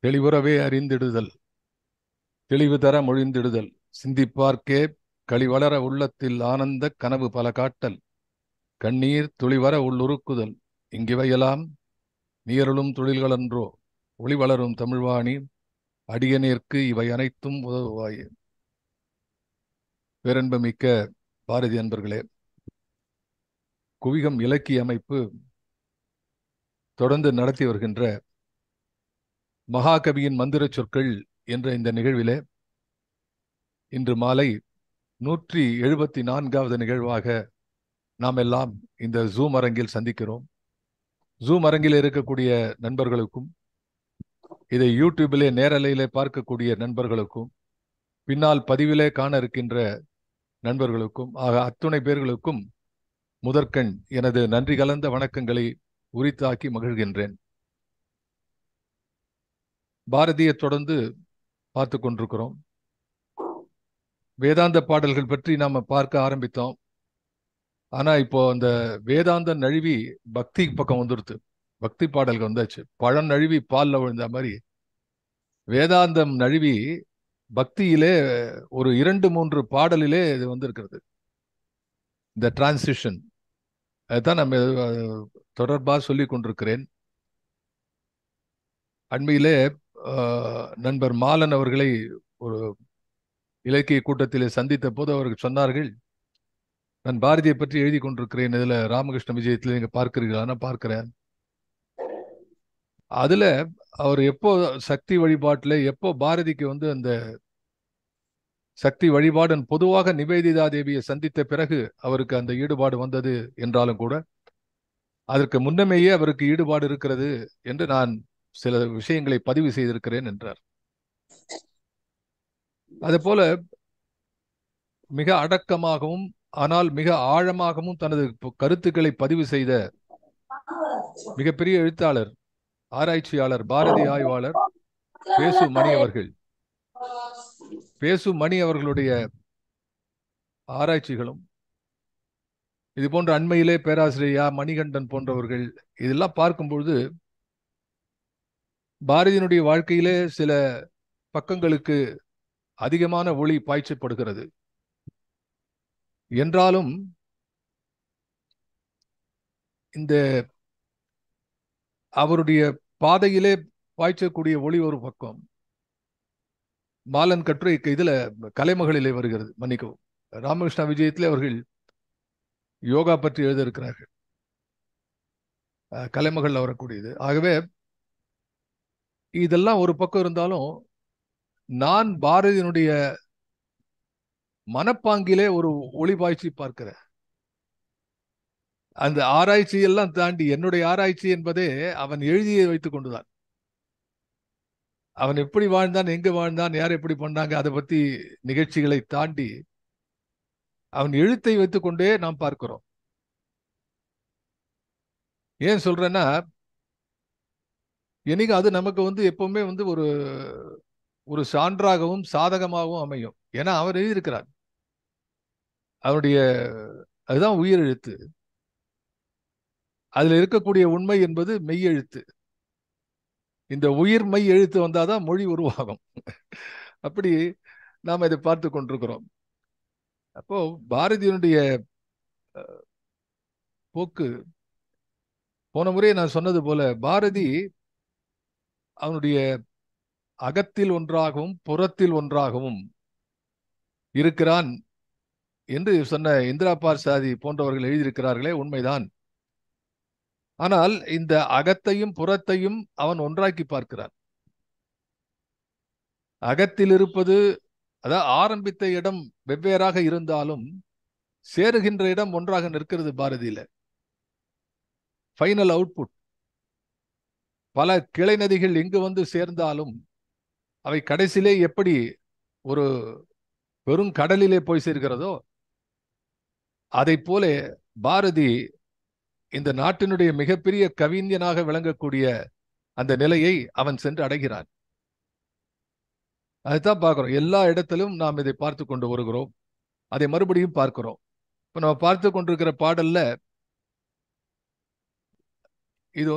தெளிவுறவே அறிந்திடுதல், தெளிவு தர மொழிந்திடுதல், சிந்திப்பார்க்கே களிவளர உள்ளத்தில் ஆனந்த கனவு பல காட்டல், கண்ணீர் துளிவர உள்ளுருக்குதல், இங்கிவையெல்லாம் நீயருளும் தொழில்களன்றோ, ஒளி வளரும் தமிழ்வாணி அடியநேர்க்கு இவை அனைத்தும் உதவுவாயே. பேரன்புமிக்க பாரதி அன்பர்களே, குவிகம் இலக்கிய அமைப்பு தொடர்ந்து நடத்தி வருகின்ற மகாகவியின் மந்திர சொற்கள் என்ற இந்த நிகழ்விலே இன்று மாலை 174வது நிகழ்வாக நாம் எல்லாம் இந்த ஜூம் அரங்கில் சந்திக்கிறோம். ஜூம் அரங்கில் இருக்கக்கூடிய நண்பர்களுக்கும், இதை யூடியூபிலே நேரலையிலே பார்க்கக்கூடிய நண்பர்களுக்கும், பின்னால் பதிவிலே காண இருக்கின்ற நண்பர்களுக்கும், ஆக அத்துணை பேர்களுக்கும் முதற்கண் எனது நன்றி கலந்த வணக்கங்களை உரித்தாக்கி மகிழ்கின்றேன். பாரதியை தொடர்ந்து பார்த்து கொண்டிருக்கிறோம். வேதாந்த பாடல்கள் பற்றி நாம பார்க்க ஆரம்பித்தோம். ஆனா இப்போ அந்த வேதாந்த நழுவி பக்தி பக்கம் வந்துருது. பக்தி பாடல்கள் வந்தாச்சு. பழம் நழுவி பால்ல விழுந்த மாதிரி வேதாந்தம் நழுவி பக்தியிலே ஒரு 2-3 பாடலிலே இது வந்திருக்கிறது. இந்த டிரான்சிஷன் அதுதான் நம்ம தொடர்பாக சொல்லி கொண்டிருக்கிறேன். அண்மையிலே நண்பர் மாலன் அவர்களை ஒரு இலக்கிய கூட்டத்திலே சந்தித்த போது அவர்கள் சொன்னார்கள், நான் பாரதியை பற்றி எழுதி கொண்டிருக்கிறேன், இதுல ராமகிருஷ்ண விஜயத்தில் நீங்க பார்க்கிறீர்களா? பார்க்கிறேன். அதுல அவர் எப்போ சக்தி வழிபாட்டுல எப்போ பாரதிக்கு அந்த சக்தி வழிபாடு பொதுவாக நிவேதிதா தேவியை சந்தித்த பிறகு அவருக்கு அந்த ஈடுபாடு வந்தது என்றாலும் கூட அதற்கு முன்னமேயே அவருக்கு ஈடுபாடு இருக்கிறது என்று நான் சில விஷயங்களை பதிவு செய்திருக்கிறேன் என்றார். அதே போல மிக அடக்கமாகவும் ஆனால் மிக ஆழமாகவும் தனது கருத்துக்களை பதிவு செய்த மிகப்பெரிய எழுத்தாளர், ஆராய்ச்சியாளர், பாரதி ஆய்வாளர் பேசு மணி அவர்கள். பேசு மணி அவர்களுடைய ஆராய்ச்சிகளும் இது போன்ற அண்மையிலே பேராசிரியர் மணிகண்டன் போன்றவர்கள் இதெல்லாம் பார்க்கும்பொழுது பாரதியினுடைய வாழ்க்கையிலே சில பக்கங்களுக்கு அதிகமான ஒளி பாய்ச்சப்படுகிறது. என்றாலும் இந்த அவருடைய பாதையிலே பாய்ச்சக்கூடிய ஒளி ஒரு பக்கம். மாலன் கட்டுரை இதுல கலைமகளிலே வருகிறது, மன்னிக்கவும், ராமகிருஷ்ண விஜயத்திலே அவர்கள் யோகா பற்றி எழுத இருக்கிறார்கள். கலைமகள் வரக்கூடியது. ஆகவே இதெல்லாம் ஒரு பக்கம் இருந்தாலும் நான் பாரதியினுடைய மனப்பாங்கிலே ஒரு ஒளி பாய்ச்சி பார்க்கிறேன். அந்த ஆராய்ச்சியெல்லாம் தாண்டி என்னுடைய ஆராய்ச்சி என்பதே அவன் எழுதியை வைத்துக் கொண்டுதான். அவன் எப்படி வாழ்ந்தான், எங்க வாழ்ந்தான், யார் எப்படி பண்ணாங்க, அதை பத்தி நிகழ்ச்சிகளை தாண்டி அவன் எழுத்தை வைத்துக் கொண்டே நாம் பார்க்கிறோம். ஏன் சொல்றேன்னா, என்னைக்கு அது நமக்கு எப்பவுமே ஒரு ஒரு சான்றாகவும் சாதகமாகவும் அமையும். ஏன்னா அவர் எழுதியிருக்கிறார். அவருடைய அதுதான் உயிர் எழுத்து. அதுல இருக்கக்கூடிய உண்மை என்பது மெய் எழுத்து. இந்த உயிர் மெய் எழுத்து வந்தாதான் மொழி உருவாகும். அப்படி நாம் இதை பார்த்து கொண்டிருக்கிறோம். அப்போ பாரதியினுடைய போக்கு, போன முறை நான் சொன்னது போல, பாரதி அவனுடைய அகத்தில் ஒன்றாகவும் புறத்தில் ஒன்றாகவும் இருக்கிறான் என்று சொன்ன இந்திரா பார்சாதி போன்றவர்கள் எழுதியிருக்கிறார்களே, உண்மைதான். ஆனால் இந்த அகத்தையும் புறத்தையும் அவன் ஒன்றாக்கி பார்க்கிறான். அகத்தில் இருப்பது, அதாவது ஆரம்பித்த இடம் வெவ்வேறாக இருந்தாலும் சேருகின்ற இடம் ஒன்றாக நிற்கிறது பாரதியில. Final output. பல கிளை நதிகள் எங்கு சேர்ந்தாலும் அவை கடைசியிலே எப்படி ஒரு பெரும் கடலிலே போய் சேர்கிறதோ அதை போல பாரதி இந்த நாட்டினுடைய மிகப்பெரிய கவிஞனாக விளங்கக்கூடிய அந்த நிலையை அவன் சென்று அடைகிறான். அதைத்தான் பார்க்கிறோம். எல்லா இடத்திலும் நாம் இதை பார்த்து கொண்டு வருகிறோம். அதை மறுபடியும் பார்க்கிறோம். இப்ப நம்ம பார்த்து கொண்டிருக்கிற பாடல்ல இது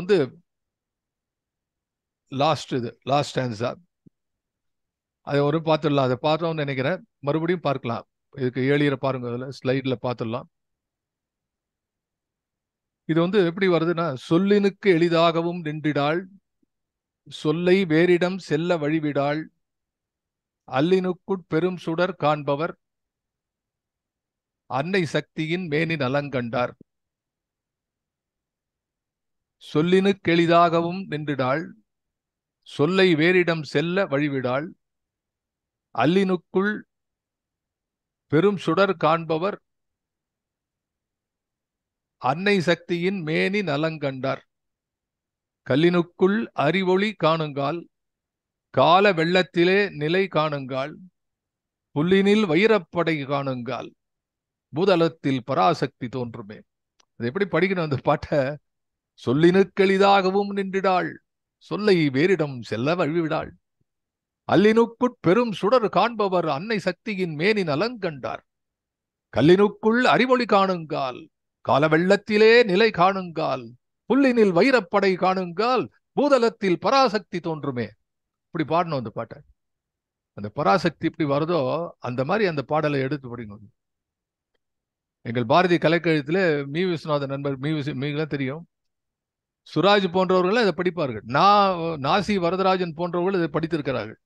லாஸ்ட் ஸ்டான்ஸா. அதை ஒரு பார்த்துடலாம். அதை பார்த்தோம்னு நினைக்கிறேன். மறுபடியும் பார்க்கலாம். இதுக்கு ஏழியரை பாருங்க, அதில் ஸ்லைட்ல பார்த்துடலாம். இது எப்படி வருதுன்னா, சொல்லினுக்கு எளிதாகவும் நின்றிடாள், சொல்லை வேறிடம் செல்ல வழிவிடாள், அல்லினுக்குட் பெரும் சுடர் காண்பவர் அன்னை சக்தியின் மேனி நலங்கண்டார். சொல்லினுக்கு எளிதாகவும் நின்றிடாள், சொல்லை வேறிடம் செல்ல வழிவிடாள், அல்லினுக்குள் பெரும் சுடர் காண்பவர் அன்னை சக்தியின் மேனி நலங்கண்டார். கல்லினுக்குள் அறிவொளி காணுங்கால், கால வெள்ளத்திலே நிலை காணுங்கால், புல்லினில் வைரப்படை காணுங்கால், பூதலத்தில் பராசக்தி தோன்றுமே. அது எப்படி படிக்கணும் அந்த பாட்டை? சொல்லினுக்கெளிதாகவும் நின்றிடாள், சொல்லை வேறிடம் செல்ல வழிவிடாள், அல்லினுக்குட் பெரும் சுடர் காண்பவர் அன்னை சக்தியின் மேனி நலங்கண்டார். கல்லினுக்குள் அறிவொளி காணுங்கால், கால வெள்ளத்திலே நிலை காணுங்கால், புல்லினில் வைரப்படை காணுங்கால், பூதலத்தில் பராசக்தி தோன்றுமே. இப்படி பாடணும் அந்த பாட்டை. அந்த பராசக்தி இப்படி வருதோ அந்த மாதிரி அந்த பாடலை எடுத்து படிக்கணும். எங்கள் பாரதி கலைக்கழகத்திலே மீ விஸ்வநாதன் நண்பர் மீங்களாம் தெரியும், சுராஜ் போன்றவர்கள் இதை படிப்பார்கள். நாசி வரதராஜன் போன்றவர்கள் இதை படித்திருக்கிறார்கள்.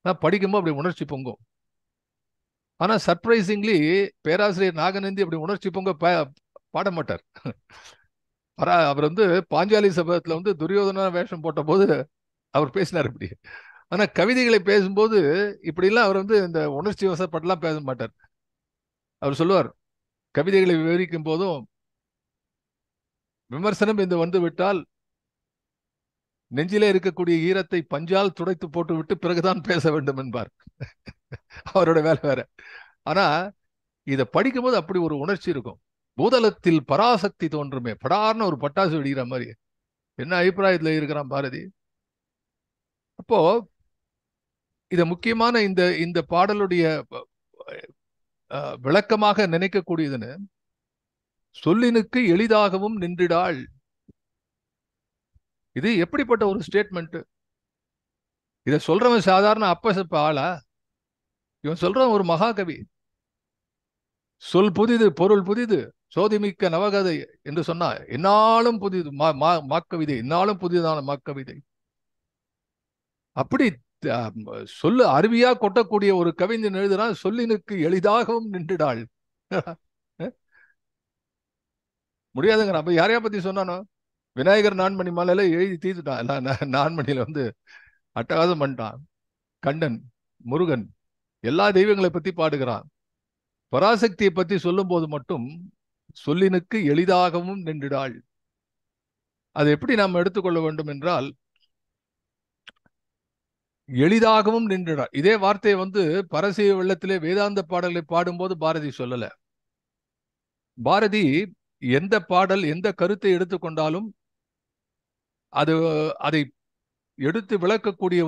நான் படிக்கும்போது அப்படி உணர்ச்சி பொங்கும். ஆனா சர்ப்ரைசிங்லி பேராசிரியர் நாகநந்தி அப்படி உணர்ச்சி பொங்க பாட மாட்டார். அவர் பாஞ்சாலி சபதத்துல துரியோதன வேஷம் போட்ட போது அவர் பேசினார் இப்படி. ஆனா கவிதைகளை பேசும்போது இப்படிலாம் அவர் இந்த உணர்ச்சி வசப்பட்டெல்லாம் பேச மாட்டார். அவர் சொல்லுவார், கவிதைகளை விவரிக்கும் போதும் விமர்சனம் வந்து விட்டால் நெஞ்சிலே இருக்கக்கூடிய ஈரத்தை பஞ்சால் துடைத்து போட்டு விட்டு பிறகுதான் பேச வேண்டும் என்பார். அவரோட வேலை வேற. ஆனா இதை படிக்கும்போது அப்படி ஒரு உணர்ச்சி இருக்கும். பூதலத்தில் பராசக்தி தோன்றுமே, படார்னு ஒரு பட்டாசு வெடிக்கிற மாதிரி. என்ன அபிப்பிராயத்துல இருக்கிறான் பாரதி. அப்போ இத முக்கியமான இந்த பாடலுடைய விளக்கமாக நினைக்கக்கூடியதுன்னு, சொல்லினுக்கு எளிதாகவும் நின்றிடாள். இது எப்படிப்பட்ட ஒரு ஸ்டேட்மெண்ட்? இத சொல்றவன் சாதாரண அப்ப ஆளா? இவன் சொல்றவன் ஒரு மகாகவி. சொல் புதிது, பொருள் புதிது, சோதிமிக்க நவகதை என்று சொன்னா என்னாலும் புதிது மாக்கவிதை, என்னாலும் புதிதான மாக்கவிதை. அப்படி சொல்லு அருவியா கொட்டக்கூடிய ஒரு கவிஞன் எழுதுறான், சொல்லினுக்கு எளிதாகவும் நின்றுடாள். முடியாதுங்கிற. அப்ப யாரையா பத்தி சொன்னானோ? விநாயகர் நான்மணி மாலையில எழுதி தீர்த்துட்டான். நான்மணியில அட்டகாசம் பண்ணிட்டான். கண்ணன், முருகன், எல்லா தெய்வங்களை பத்தி பாடுகிறான். பராசக்தியை பத்தி சொல்லும் போது மட்டும் சொல்லினுக்கு எளிதாகவும் நின்றுடாள். அது எப்படி நாம் எடுத்துக்கொள்ள வேண்டும் என்றால், எளிதாகவும் நின்றுடாள். இதே வார்த்தையை பரசிய வெள்ளத்திலே வேதாந்த பாடல்களை பாடும்போது பாரதி சொல்லல. பாரதி எந்த பாடல் எந்த கருத்தை எடுத்துக்கொண்டாலும் அதை எடுத்து விளக்கக்கூடிய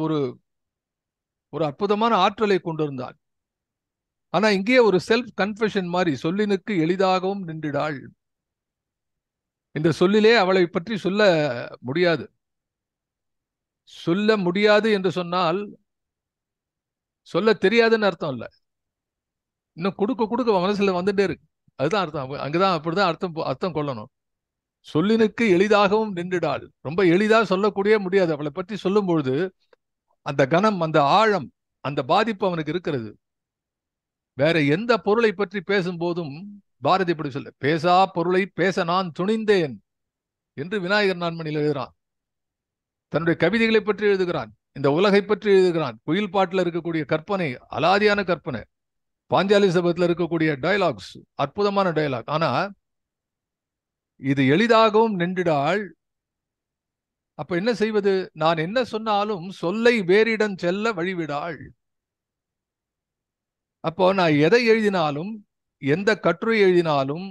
ஒரு அற்புதமான ஆற்றலை கொண்டிருந்தான். ஆனா இங்கே ஒரு செல்ஃப் கன்ஃபெஷன் மாதிரி, சொல்லினுக்கு எளிதாகவும் நின்றிடாள். இந்த சொல்லிலே அவளை பற்றி சொல்ல முடியாது. சொல்ல முடியாது என்று சொன்னால் சொல்ல தெரியாதுன்னு அர்த்தம் இல்ல. இன்னும் கொடுக்க மனசுல வந்துட்டே இருக்கு. அதுதான் அர்த்தம். அங்கதான் அப்படிதான் அர்த்தம் கொள்ளணும். சொல்லினுக்கு எளிதாகவும் நின்றுடாள். ரொம்ப எளிதா சொல்லக்கூடிய முடியாது. அவளை பற்றி சொல்லும் பொழுது அந்த கனம், அந்த ஆழம், அந்த பாதிப்பு அவனுக்கு இருக்கிறது. வேற எந்த பொருளை பற்றி பேசும்போதும் பாரதி இப்படி சொல்ல, பேசா பொருளை பேச நான் துணிந்தேன் என்று விநாயகர் நான்மணியில் எழுதுகிறான். தன்னுடைய கவிதைகளை பற்றி எழுதுகிறான், இந்த உலகை பற்றி எழுதுகிறான். குயில் பாட்டில் இருக்கக்கூடிய கற்பனை அலாதியான கற்பனை, பாஞ்சாலி சபதத்தில் இருக்கக்கூடிய டயலாக்ஸ் அற்புதமான டயலாக். ஆனா இது எளிதாகவும் நின்றுடாள். அப்ப என்ன செய்வது? நான் என்ன சொன்னாலும் சொல்லை வேறிடம் செல்ல வழிவிடாள். அப்போ நான் எதை எழுதினாலும், எந்த கட்டுரை எழுதினாலும்,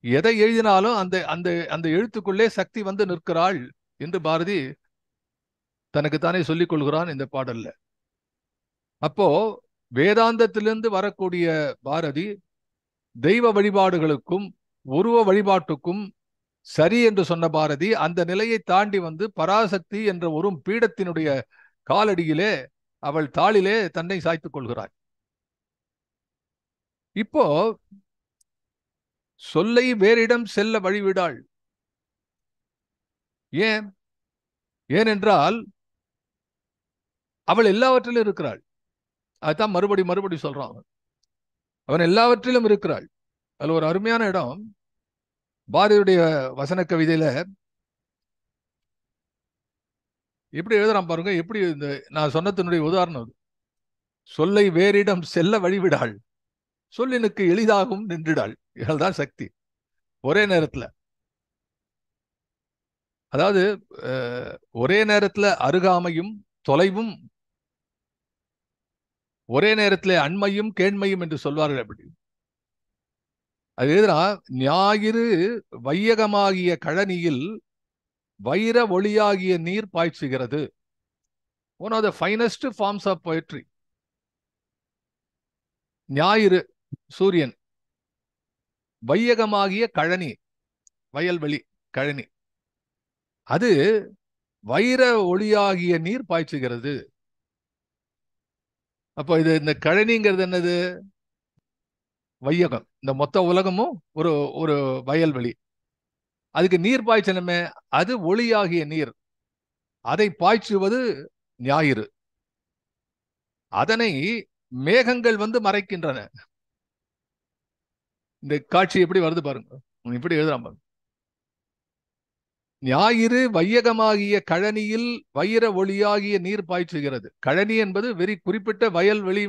எதை எழுதினாலும் அந்த அந்த அந்த எழுத்துக்குள்ளே சக்தி நிற்கிறாள் என்று பாரதி தனக்குத்தானே சொல்லிக் கொள்கிறான் இந்த பாடல்ல. அப்போ வேதாந்தத்திலிருந்து வரக்கூடிய பாரதி தெய்வ வழிபாடுகளுக்கும் உருவ வழிபாட்டுக்கும் சரி என்று சொன்ன பாரதி அந்த நிலையை தாண்டி வந்து பராசக்தி என்ற ஒரு பீடத்தினுடைய காலடியிலே அவள் தாளிலே தன்னை சாய்த்துக் கொள்கிறாள். இப்போ சொல்லை வேறிடம் செல்ல வழிவிடாள். ஏன்? ஏனென்றால் அவள் எல்லாவற்றிலும் இருக்கிறாள். அதுதான் மறுபடி சொல்றான். அவன் எல்லாவற்றிலும் இருக்கிறாள். அதுல ஒரு அருமையான இடம் பாரதியுடைய வசன கவிதையில எப்படி எழுதுறான் பாருங்க. எப்படி இந்த நான் சொன்னதனுடைய உதாரணம். சொல்லை வேறிடம் செல்ல வழிவிடாள், சொல்லினுக்கு எளிதாகவும் நின்றுடாள். இதுதான் சக்தி. ஒரே நேரத்துல, அதாவது ஒரே நேரத்துல அருகாமையும் தொலைவும், ஒரே நேரத்தில் அண்மையும் கேண்மையும் என்று சொல்வார்கள். அப்படி அது எதிரா ஞாயிறு வையகமாகிய கழனியில் வைர ஒளியாகிய நீர் பாய்ச்சுகிறது. One of the finest forms of poetry. ஞாயிறு சூரியன், வையகமாகிய கழனி வயல்வெளி கழனி, அது வைர ஒளியாகிய நீர் பாய்ச்சுகிறது. அப்போ இது இந்த கழனிங்கிறது என்னது? வையகம். இந்த மொத்த உலகமும் ஒரு ஒரு வயல்வெளி. அதுக்கு நீர் பாய்ச்சணுமே, அது ஒளியாகிய நீர். அதை பாய்ச்சுவது ஞாயிறு. அதனை மேகங்கள் வந்து மறைக்கின்றன. இந்த காட்சி எப்படி வருது பாருங்க. இப்படி எழுதுறான் பாருங்க. ஞாயிறு வையகமாகிய கழனியில் வைர ஒளியாகிய நீர் பாய்ச்சுகிறது. கழனி என்பது வெறி குறிப்பிட்ட வயல்வெளி,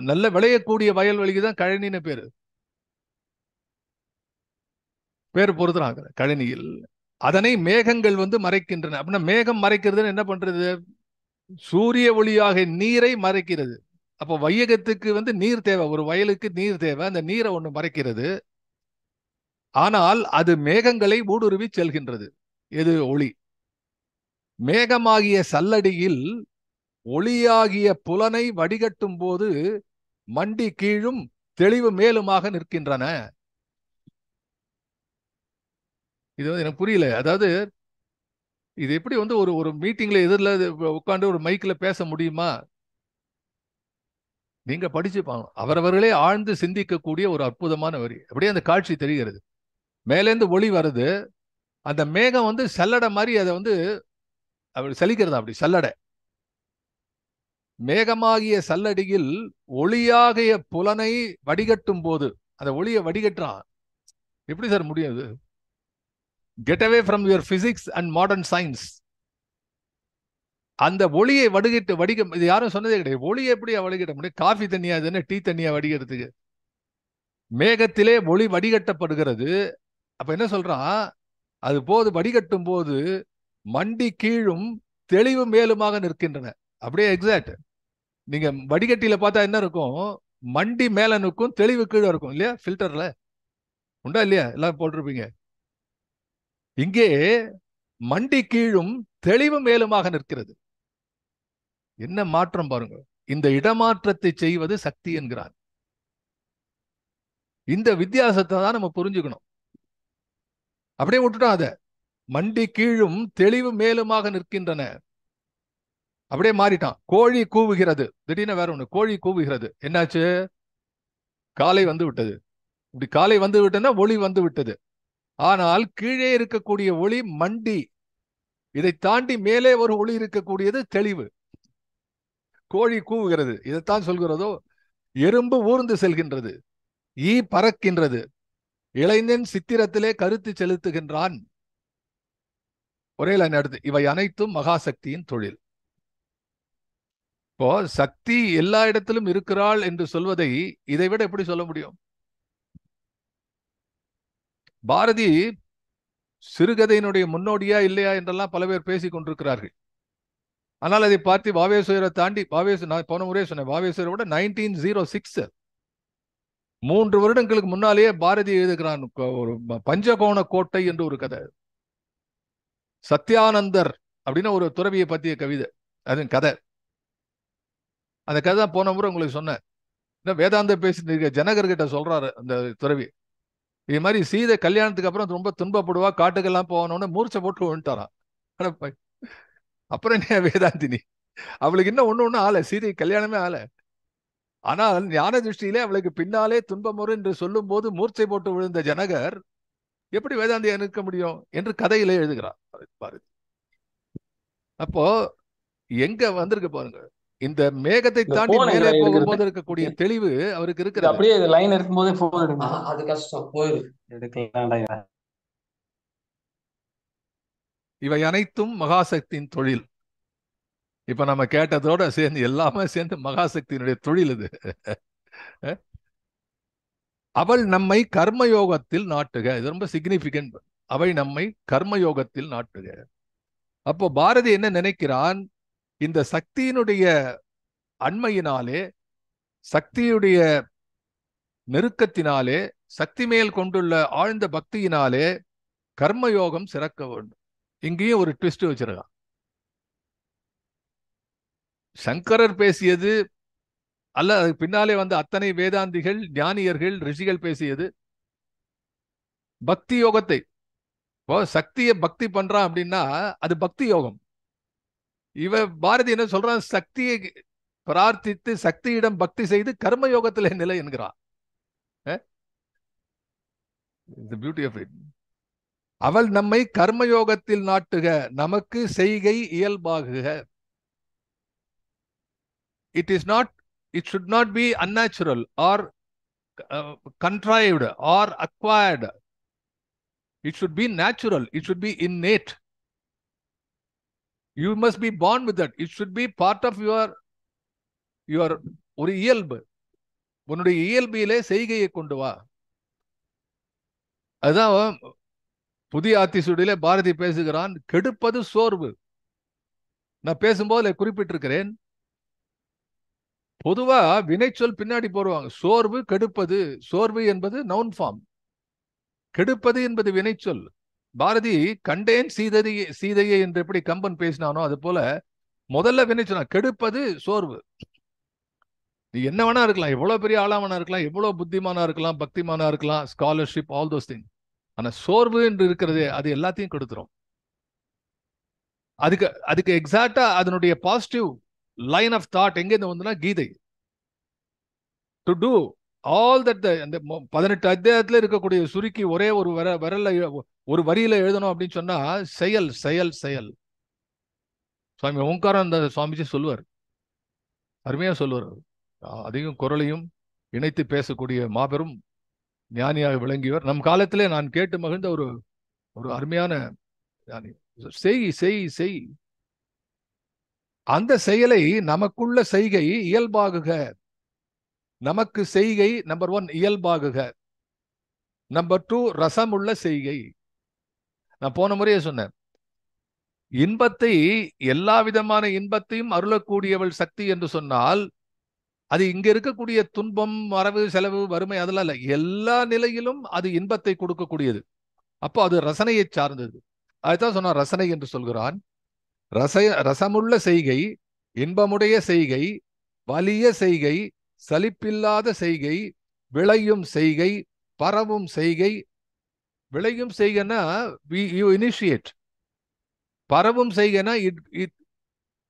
நல்ல விளையக்கூடிய வயல்வெளிக்கு தான் கழனின்னு பேரு. பேர் பொறுத்துறாங்க. கழனியில் அதனை மேகங்கள் வந்து மறைக்கின்றன. அப்படின்னா மேகம் மறைக்கிறதுன்னு என்ன பண்றது? சூரிய ஒளியாக நீரை மறைக்கிறது. அப்போ வையகத்துக்கு வந்து நீர் தேவை, ஒரு வயலுக்கு நீர் தேவை. அந்த நீரை ஒண்ணு மறைக்கிறது. ஆனால் அது மேகங்களை ஊடுருவி செல்கின்றது. எது? ஒளி. மேகமாகிய சல்லடியில் ஒளியாகிய புலனை வடிகட்டும் போது மண்டி கீழும் தெளிவு மேலுமாக நிற்கின்றன. இது வந்து எனக்கு புரியல. அதாவது இது எப்படி வந்து ஒரு ஒரு மீட்டிங்ல எதிரில் உட்காந்து ஒரு மைக்ல பேச முடியுமா? நீங்க படிச்சுப்பாங்க. அவரவர்களே ஆழ்ந்து சிந்திக்கக்கூடிய ஒரு அற்புதமான வரி. அப்படியே அந்த காட்சி தெரிகிறது. மேலேந்து ஒளி வருது. அந்த மேகம் வந்து சல்லடை மாதிரி அதை வந்து அப்படி சலிக்கிறதா, அப்படி சல்லடை. மேகமாகிய சல்லடியில் ஒளியாகிய புலனை வடிகட்டும் போது, அந்த ஒளியை வடிகட்டுறான். எப்படி சார் முடியும்? Get away from your physics and modern science. அந்த ஒளியை வடிக இது யாரும் சொன்னதே கிடையாது. ஒளியை எப்படி வடிகட்ட முடியும்? காஃபி தண்ணியா இதுன்னு, டீ தண்ணியா வடிகிறதுக்கு? மேகத்திலே ஒளி வடிகட்டப்படுகிறது. அப்ப என்ன சொல்றான்? அது போது வடிகட்டும் போது மண்டி கீழும் தெளிவு மேலுமாக நிற்கின்றன. அப்படியே எக்ஸாக்ட். நீங்க வடிகட்டியில பார்த்தா என்ன இருக்கும்? மண்டி மேல நிற்கும், தெளிவு கீழே இருக்கும் இல்லையா? ஃபில்டர்ல உண்டா இல்லையா? எல்லாம் போட்டிருப்பீங்க. இங்கே மண்டி கீழும் தெளிவு மேலுமாக நிற்கிறது. என்ன மாற்றம் பாருங்க. இந்த இடமாற்றத்தை செய்வது சக்தி என்கிறார். இந்த வித்தியாசத்தை தான் நம்ம புரிஞ்சுக்கணும். அப்படியே விட்டுட்டோம். அத மண்டி கீழும் தெளிவு மேலுமாக நிற்கின்றன. அப்படியே மாறிட்டான். கோழி கூவுகிறது. திடீர்னு வேற ஒண்ணு. கோழி கூவுகிறது. என்னாச்சு? காலை வந்து விட்டது. இப்படி காலை வந்து விட்டதுன்னா ஒளி வந்து விட்டது. ஆனால் கீழே இருக்கக்கூடிய ஒளி மண்டி. இதை தாண்டி மேலே ஒரு ஒளி இருக்கக்கூடியது தெளிவு. கோழி கூவுகிறது. இதைத்தான் சொல்கிறதோ. எறும்பு ஊர்ந்து செல்கின்றது. ஈ பறக்கின்றது. இளைஞன் சித்திரத்திலே கருத்து செலுத்துகின்றான். ஒரே லைன் அடுத்து, இவை அனைத்தும் மகாசக்தியின் தொழில். இப்போ சக்தி எல்லா இடத்திலும் இருக்கிறாள் என்று சொல்வதை இதை விட எப்படி சொல்ல முடியும்? பாரதி சிறுகதையினுடைய முன்னோடியா இல்லையா என்றெல்லாம் பல பேர் பேசிக் கொண்டிருக்கிறார்கள். ஆனால் அதை பார்த்து வாவேஸ்வரை தாண்டி, நான் போன முறையே சொன்னேன், வாவேஸ்வரை விட 1906 3 வருடங்களுக்கு முன்னாலேயே பாரதி எழுதுகிறான் ஒரு பஞ்சகோண கோட்டை என்று ஒரு கதை. சத்யானந்தர் அப்படின்னு ஒரு துறவியை பற்றிய கவிதை, அது கதை. அந்த கதை தான் போன முறை உங்களுக்கு சொன்னேன். வேதாந்த பேசிட்டு ஜனகர்கிட்ட சொல்றாரு அந்த துறவி, இது மாதிரி சீதை கல்யாணத்துக்கு அப்புறம் ரொம்ப துன்பப்படுவா, காட்டுக்கெல்லாம் போகணும்னு மூர்ச்சை போட்டு விழுந்துட்டாராம். அப்புறம் என்ன வேதாந்தினி, அவளுக்கு இன்னும் ஒண்ணு ஆள, சீதை கல்யாணமே ஆள. ஆனால் ஞான திருஷ்டியிலே அவளுக்கு பின்னாலே துன்பமுறு என்று சொல்லும் போது மூர்ச்சை போட்டு விழுந்த ஜனகர் எப்படி வேதாந்தியா நிற்க முடியும் என்று கதையிலே எழுதுகிறார் பாரதி. அப்போ எங்க வந்திருக்கு பாருங்க, இந்த மேகத்தை தாண்டி மேலே போகும்போது இருக்கக்கூடிய தெளிவு அவருக்கு இருக்கிறது. அப்படியே லைன் இருக்கும்போது போன் எடுங்க, அது கஷ்டம், போயிடு எடுக்கலாம். இவை அனைத்தும் மகாசக்தியின் தொழில். இப்ப நம்ம கேட்டதோட சேர்ந்து எல்லாமே சேர்ந்து மகாசக்தியினுடைய தொழில் இது. அவள் நம்மை கர்மயோகத்தில் நாட்டுக, இது ரொம்ப சிக்னிபிகன்ட். அவை நம்மை கர்மயோகத்தில் நாட்டுக. அப்போ பாரதி என்ன நினைக்கிறான், இந்த சக்தியினுடைய அண்மையினாலே, சக்தியுடைய நெருக்கத்தினாலே, சக்தி மேல் கொண்டுள்ள ஆழ்ந்த பக்தியினாலே கர்மயோகம் சிறக்க வேண்டும். இங்கேயும் ஒரு ட்விஸ்ட் வச்சிருக்கான். சங்கரர் பேசியது அல்ல, அதுக்கு பின்னாலே வந்த அத்தனை வேதாந்திகள், ஞானியர்கள், ரிஷிகள் பேசியது பக்தி யோகத்தை. சக்தியை பக்தி பண்றான் அப்படின்னா அது பக்தி யோகம். இவ பாரதி என்ன சொல்றான், சக்தியை பிரார்த்தித்து சக்தியிடம் பக்தி செய்து கர்மயோகத்தில் நிலை என்கிறான். Beauty of it. அவள் நம்மை கர்மயோகத்தில் நாட்டுக, நமக்கு செய்கை இயல்பாகுக. It is not, it should not be unnatural or contrived or acquired. It should be natural. It should be innate. You must be born with that. It should be part of your ஒரு இயல்பு. உன்னுடைய இயல்பிலே செய்கையை கொண்டு வா. அதுதான் புதிய ஆத்திசூடியிலே பாரதி பேசுகிறான், கெடுப்பது சோர்வு. நான் பேசும்போது குறிப்பிட்டிருக்கிறேன், பொதுவா வினைச்சொல் பின்னாடி போடுவாங்க. சோர்வு, கெடுப்பது. சோர்வு என்பது நவுன் ஃபார்ம், கெடுப்பது என்பது வினைச்சொல். பாரதி கண்டேன் சீதையை என்று எப்படி கம்பன் பேசினானோ அது போல முதல்ல வினைச்சொல் கெடுப்பது சோர்வு. நீ என்ன வேணா இருக்கலாம், எவ்வளவு பெரிய ஆளாமனா இருக்கலாம், எவ்வளவு புத்திமானா இருக்கலாம், பக்திமானா இருக்கலாம், ஸ்காலர்ஷிப், ஆல் தோஸ் திங். ஆனா சோர்வு என்று இருக்கிறதே அது எல்லாத்தையும் கெடுத்துரும். அதுக்கு எக்ஸாக்டா அதனுடைய பாசிட்டிவ் லைன் ஆஃப் தாட் எங்க இருந்து வந்துன்னா கீதை. டு டூ ஆல் தட், அந்த 18 அத்தியாயத்துல இருக்கக்கூடிய சுருக்கி ஒரே ஒரு விரல்ல ஒரு வரியில எழுதணும் அப்படின்னு சொன்னா செயல் செயல் செயல். சுவாமி ஓங்காரானந்த சுவாமிஜி சொல்லுவார், அருமையா சொல்லுவார். அதையும் குரலையும் இணைத்து பேசக்கூடிய மாபெரும் ஞானியாக விளங்கியவர். நம் காலத்திலே நான் கேட்டு மகிழ்ந்த ஒரு அருமையான ஞானி. செய் செய் செய், அந்த செயலை நமக்குள்ள செய்கை இயல்பாகுக. நமக்கு செய்கை நம்பர் 1 இயல்பாகுக. நம்பர் 2 ரசமுள்ள செய்கை. நான் போன முறையே சொன்னேன், இன்பத்தை, எல்லா விதமான இன்பத்தையும் அருளக்கூடியவள் சக்தி என்று சொன்னால் அது இங்க இருக்கக்கூடிய துன்பம், வரவு, செலவு, வறுமை அதெல்லாம் இல்ல, எல்லா நிலையிலும் அது இன்பத்தை கொடுக்கக்கூடியது. அப்போ அது ரசனையை சார்ந்தது. அதுதான் சொன்னா ரசனை என்று சொல்கிறான். ரசமுள்ள செய்கை, இன்பமுடைய செய்கை, வலிய செய்கை, சலிப்பில்லாத செய்கை, விளையும் செய்கை, பரவும் செய்கை. விளையும் செய்கைன்னா யூ இனிஷியேட். பரவும் செய்கைன்னா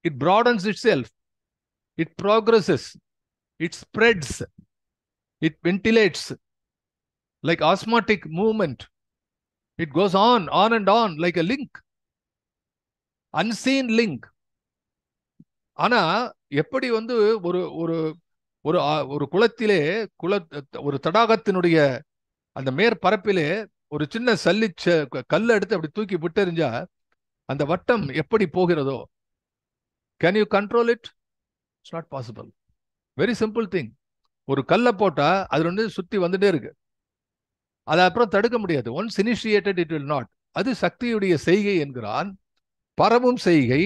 it broadens itself, it progresses, it spreads, it ventilates like osmotic movement. It goes on and on like a link, unseen link. ஆனா எப்படி ஒரு ஒரு ஒரு குளத்திலே ஒரு தடாகத்தினுடைய அந்த மேற்பரப்பிலே ஒரு சின்ன கல்லை எடுத்து அப்படி தூக்கி விட்டெறிஞ்சா அந்த வட்டம் எப்படி போகிறதோ, can you control it? It's not possible. Very simple thing. ஒரு கல்லை போட்டா அது சுத்தி வந்துட்டே இருக்கு, அதை அப்புறம் தடுக்க முடியாது. Once initiated it will not. அது சக்தியுடைய செய்கை என்கிறான். பரவும் செய்கை,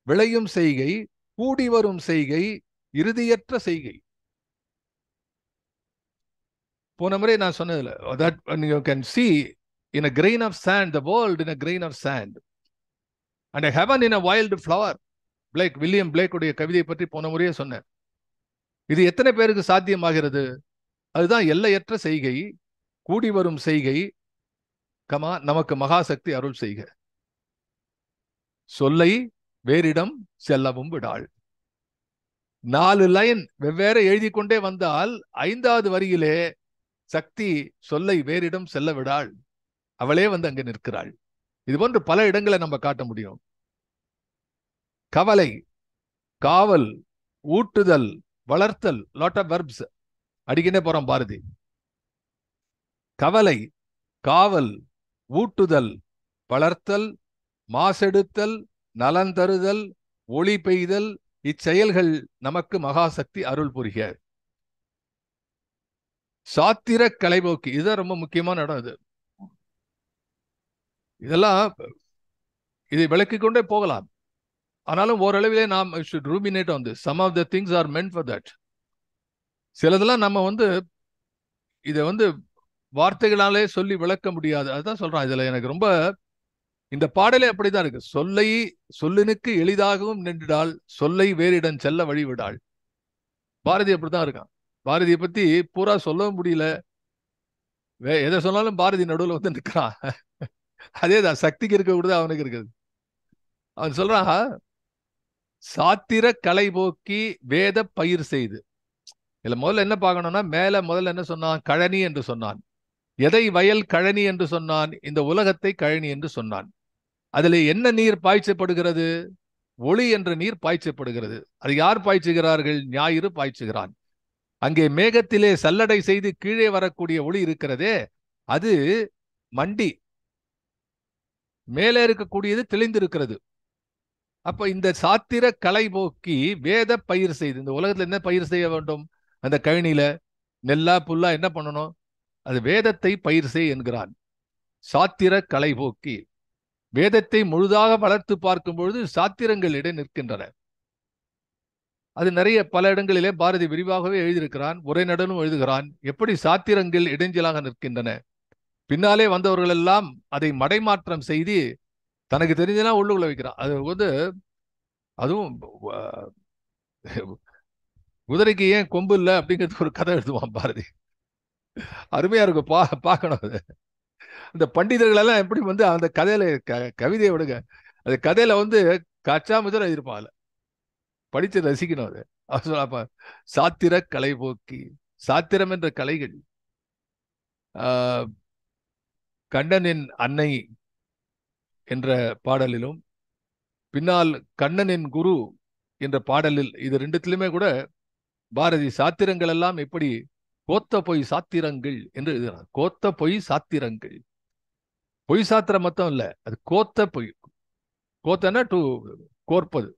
விளையும் செய்கை, கூடி வரும் செய்கை, இறுதியற்ற செய்கை. போன முறை நான் சொன்னதில்ல, that you can see in a grain of sand, the world in a grain of sand, and a heaven in a wild flower. William Blake உடைய கவிதையை பற்றி போன முறையே சொன்னேன். இது எத்தனை பேருக்கு சாத்தியமாகிறது? அதுதான் எல்லையற்ற செய்கை, கூடி வரும் செய்கை, நமக்கு மகாசக்தி அருள் செய்க. சொல்லை வேறிடம் செல்லவும் விடாள். 4 லைன் வெவ்வேறு எழுதி கொண்டே வந்தால் 5வது வரியிலே சக்தி சொல்லை வேறிடம் செல்ல விடாள், அவளே வந்து அங்கே நிற்கிறாள். இது போன்று பல இடங்களை நம்ம காட்ட முடியும். கவலை, காவல், ஊட்டுதல், வளர்த்தல், லாட் ஆஃப் வெர்ப்ஸ் அடிக்கினே போறோம் பாரதி. கவலை, காவல், ஊட்டுதல், வளர்த்தல், மாசெடுத்தல், நலன் தருதல், ஒளி பெய்தல், இச்செயல்கள் நமக்கு மகாசக்தி அருள் புரிக. சாத்திர கலைபோக்கி, இதுதான் ரொம்ப முக்கியமான இடம். இது இதெல்லாம் இதை விளக்கிக் கொண்டே போகலாம். ஆனாலும் ஓரளவிலே நாம் should ruminate on this. Some of the things are meant for that. சிலதெல்லாம் நம்ம வந்து இதை வந்து வார்த்தைகளாலே சொல்லி விளக்க முடியாது. அதுதான் சொல்றான். இதுல எனக்கு ரொம்ப இந்த பாடலே அப்படிதான் இருக்கு. சொல்லை சொல்லினுக்கு எளிதாகவும் நின்றுடாள், சொல்லை வேறிடம் செல்ல வழிவிடாள். பாரதி அப்படிதான் இருக்கான். பாரதியை பத்தி பூரா சொல்லவும் முடியல. எதை சொன்னாலும் பாரதி நடுவில் வந்து நிற்கிறான். அதேதான் சக்திக்கு இருக்க கூடாது, அவனுக்கு இருக்குது. அவன் சொல்றான், சாத்திர கலை போக்கி வேத பயிர் செய்து. இதுல முதல்ல என்ன பார்க்கணும்னா, மேல முதல்ல என்ன சொன்னான்? கழனி என்று சொன்னான். எதை வயல் கழனி என்று சொன்னான்? இந்த உலகத்தை கழனி என்று சொன்னான். அதுல என்ன நீர் பாய்ச்சப்படுகிறது? ஒளி என்ற நீர் பாய்ச்சப்படுகிறது. அது யார் பாய்ச்சுகிறார்கள்? ஞாயிறு பாய்ச்சுகிறான். அங்கே மேகத்திலே சல்லடை செய்து கீழே வரக்கூடிய ஒளி இருக்கிறதே, அது மண்டி. மேலே இருக்கக்கூடியது தெளிந்திருக்கிறது. அப்ப இந்த சாத்திர கலை போக்கி வேத பயிர் செய்து, இந்த உலகத்துல என்ன பயிர் செய்ய வேண்டும்? அந்த கழனியில நெல்லா புல்லா என்ன பண்ணணும்? அது வேதத்தை பயிர் செய் என்கிறான். சாத்திர கலை போக்கி வேதத்தை முழுதாக வளர்த்து பார்க்கும் பொழுது சாத்திரங்கள் இடை நிற்கின்றன. அது நிறைய பல இடங்களிலே பாரதி விரிவாகவே எழுதியிருக்கிறான். உரைநடனும் எழுதுகிறான். எப்படி சாத்திரங்கள் இடைஞ்சலாக நிற்கின்றன. பின்னாலே வந்தவர்கள் எல்லாம் அதை மடைமாற்றம் செய்து தனக்கு தெரிஞ்சனா உள்ளுக்குள்ள வைக்கிறான். அது வந்து அதுவும் குதிரைக்கு ஏன் கொம்பு இல்லை அப்படிங்கிறது ஒரு கதை எழுதுவான் பாரதி. அருமையா இருக்கும், பார்க்கணும். அது இந்த பண்டிதர்கள் எல்லாம் எப்படி வந்து அந்த கதையில கவிதையை விடுங்க, அந்த கதையில வந்து காச்சாமதுரை எழுதியிருப்பான். படிச்சு ரசிக்கணும். அது சாத்திர கலை போக்கி, சாத்திரம் என்ற கலைகள். கண்ணனின் அன்னை என்ற பாடலிலும் பின்னால் கண்ணனின் குரு என்ற பாடலில், இது ரெண்டுத்திலுமே கூட பாரதி சாத்திரங்கள் எல்லாம் எப்படி கோத்த பொய் சாத்திரங்கள் என்று எழுதுகிறார். கோத்த பொய் சாத்திரங்கள். பொய் சாத்திரம் மொத்தம் இல்ல, அது கோத்த பொய். கோத்தனா டு கோர்ப்பது.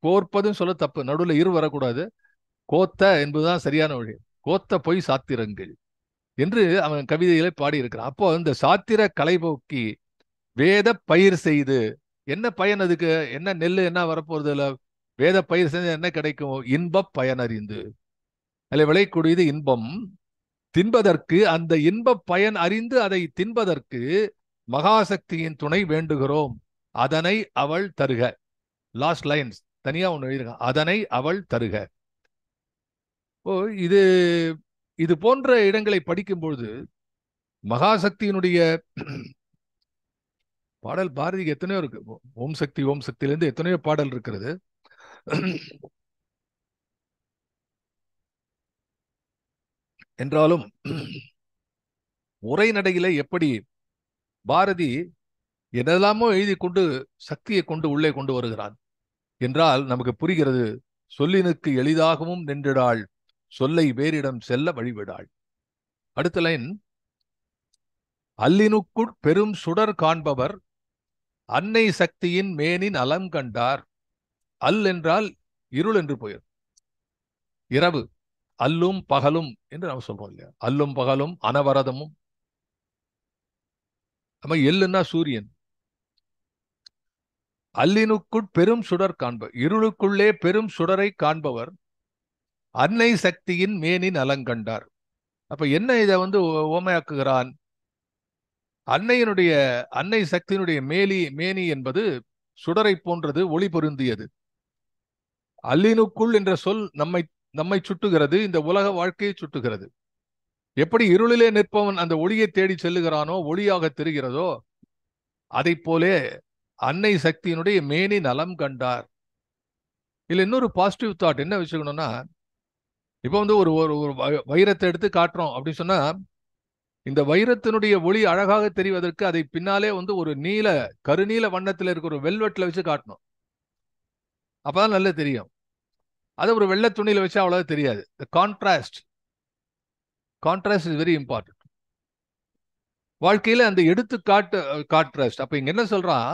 கோர்ப்பதுன்னு சொல்ல தப்பு, நடுவில் இரு வரக்கூடாது. கோத்த என்பதுதான் சரியான வழி. கோத்த பொய் சாத்திரங்கள் என்று அவன் கவிதைகளை பாடியிருக்கிறான். அப்போ இந்த சாத்திர கலைபோக்கி வேத பயிர் செய்து, என்ன பயன்? அதுக்கு என்ன நெல் என்ன வரப்போறது? இல்ல வேத பயிர் செய்து என்ன கிடைக்கும்? இன்ப பயனறிந்து. அதில் விளையக்கூடியது இன்பம். தின்பதற்கு, அந்த இன்ப பயன் அறிந்து அதை தின்பதற்கு மகாசக்தியின் துணை வேண்டுகிறோம். அதனை அவள் தருக. லாஸ்ட் லைன்ஸ் தனியா ஒன்று எழுதிருக்க, அதனை அவள் தருக. இது இது போன்ற இடங்களை படிக்கும் பொழுது மகாசக்தியினுடைய பாடல் பாரதிக்கு எத்தனையோ இருக்கு. ஓம் சக்தி ஓம் சக்தியிலிருந்து எத்தனையோ பாடல் இருக்கிறது. என்றாலும் உரைநடையில எப்படி பாரதி என்னெல்லாமோ எழுதி கொண்டு சக்தியை கொண்டு உள்ளே கொண்டு வருகிறான் என்றால் நமக்கு புரிகிறது. சொல்லினுக்கு எளிதாகவும் நின்றிடாள், சொல்லை வேறிடம் செல்ல வழிவிடாள். அடுத்த லைன், அல்லினுக்குள் பெரும் சுடர் காண்பவர் அன்னை சக்தியின் மேனின் அலம் கண்டார். அல் என்றால் இருள் என்று போயிரு, இரவு. அல்லும் பகலும் என்று நாம் சொல்றோம் இல்லையா? அல்லும் பகலும் அனவரதமும். நம்ம எல்லுன்னா சூரியன். அல்லினுக்குள் பெரும் சுடர் காண்பவர், இருளுக்குள்ளே பெரும் சுடரை காண்பவர் அன்னை சக்தியின் மேனின் அலங்கண்டார். அப்ப என்ன இதை வந்து ஓமையாக்குகிறான்? அன்னை சக்தியினுடைய மேனி என்பது சுடரை போன்றது, ஒளி பொருந்தியது. அல்லினுக்குள் என்ற சொல் நம்மை சுட்டுகிறது, இந்த உலக வாழ்க்கையை சுட்டுகிறது. எப்படி இருளிலே நிற்பவன் அந்த ஒளியை தேடி செல்லுகிறானோ, ஒளியாக தெரிகிறதோ, அதை போலே அன்னை சக்தியினுடைய மேனி நலம் கண்டார். இதுல இன்னொரு பாசிட்டிவ் தாட் என்ன வச்சுக்கணும்னா, இப்போ வந்து ஒரு ஒரு வைரத்தை எடுத்து காட்டுறோம் அப்படின்னு சொன்னா, இந்த வைரத்தினுடைய ஒளி அழகாக தெரிவதற்கு அதை பின்னாலே வந்து ஒரு கருநீல வண்ணத்தில் இருக்கிற ஒரு வெல்வெட்ல வச்சு காட்டணும். அப்பதான் நல்லா தெரியும். அதை ஒரு வெள்ளை துணியில வச்சு அவ்வளவு தெரியாது. Contrast is very important. வாழ்க்கையில அந்த எடுத்துக்காட்டு கான்ட்ராஸ்ட். அப்ப இங்க என்ன சொல்றான்,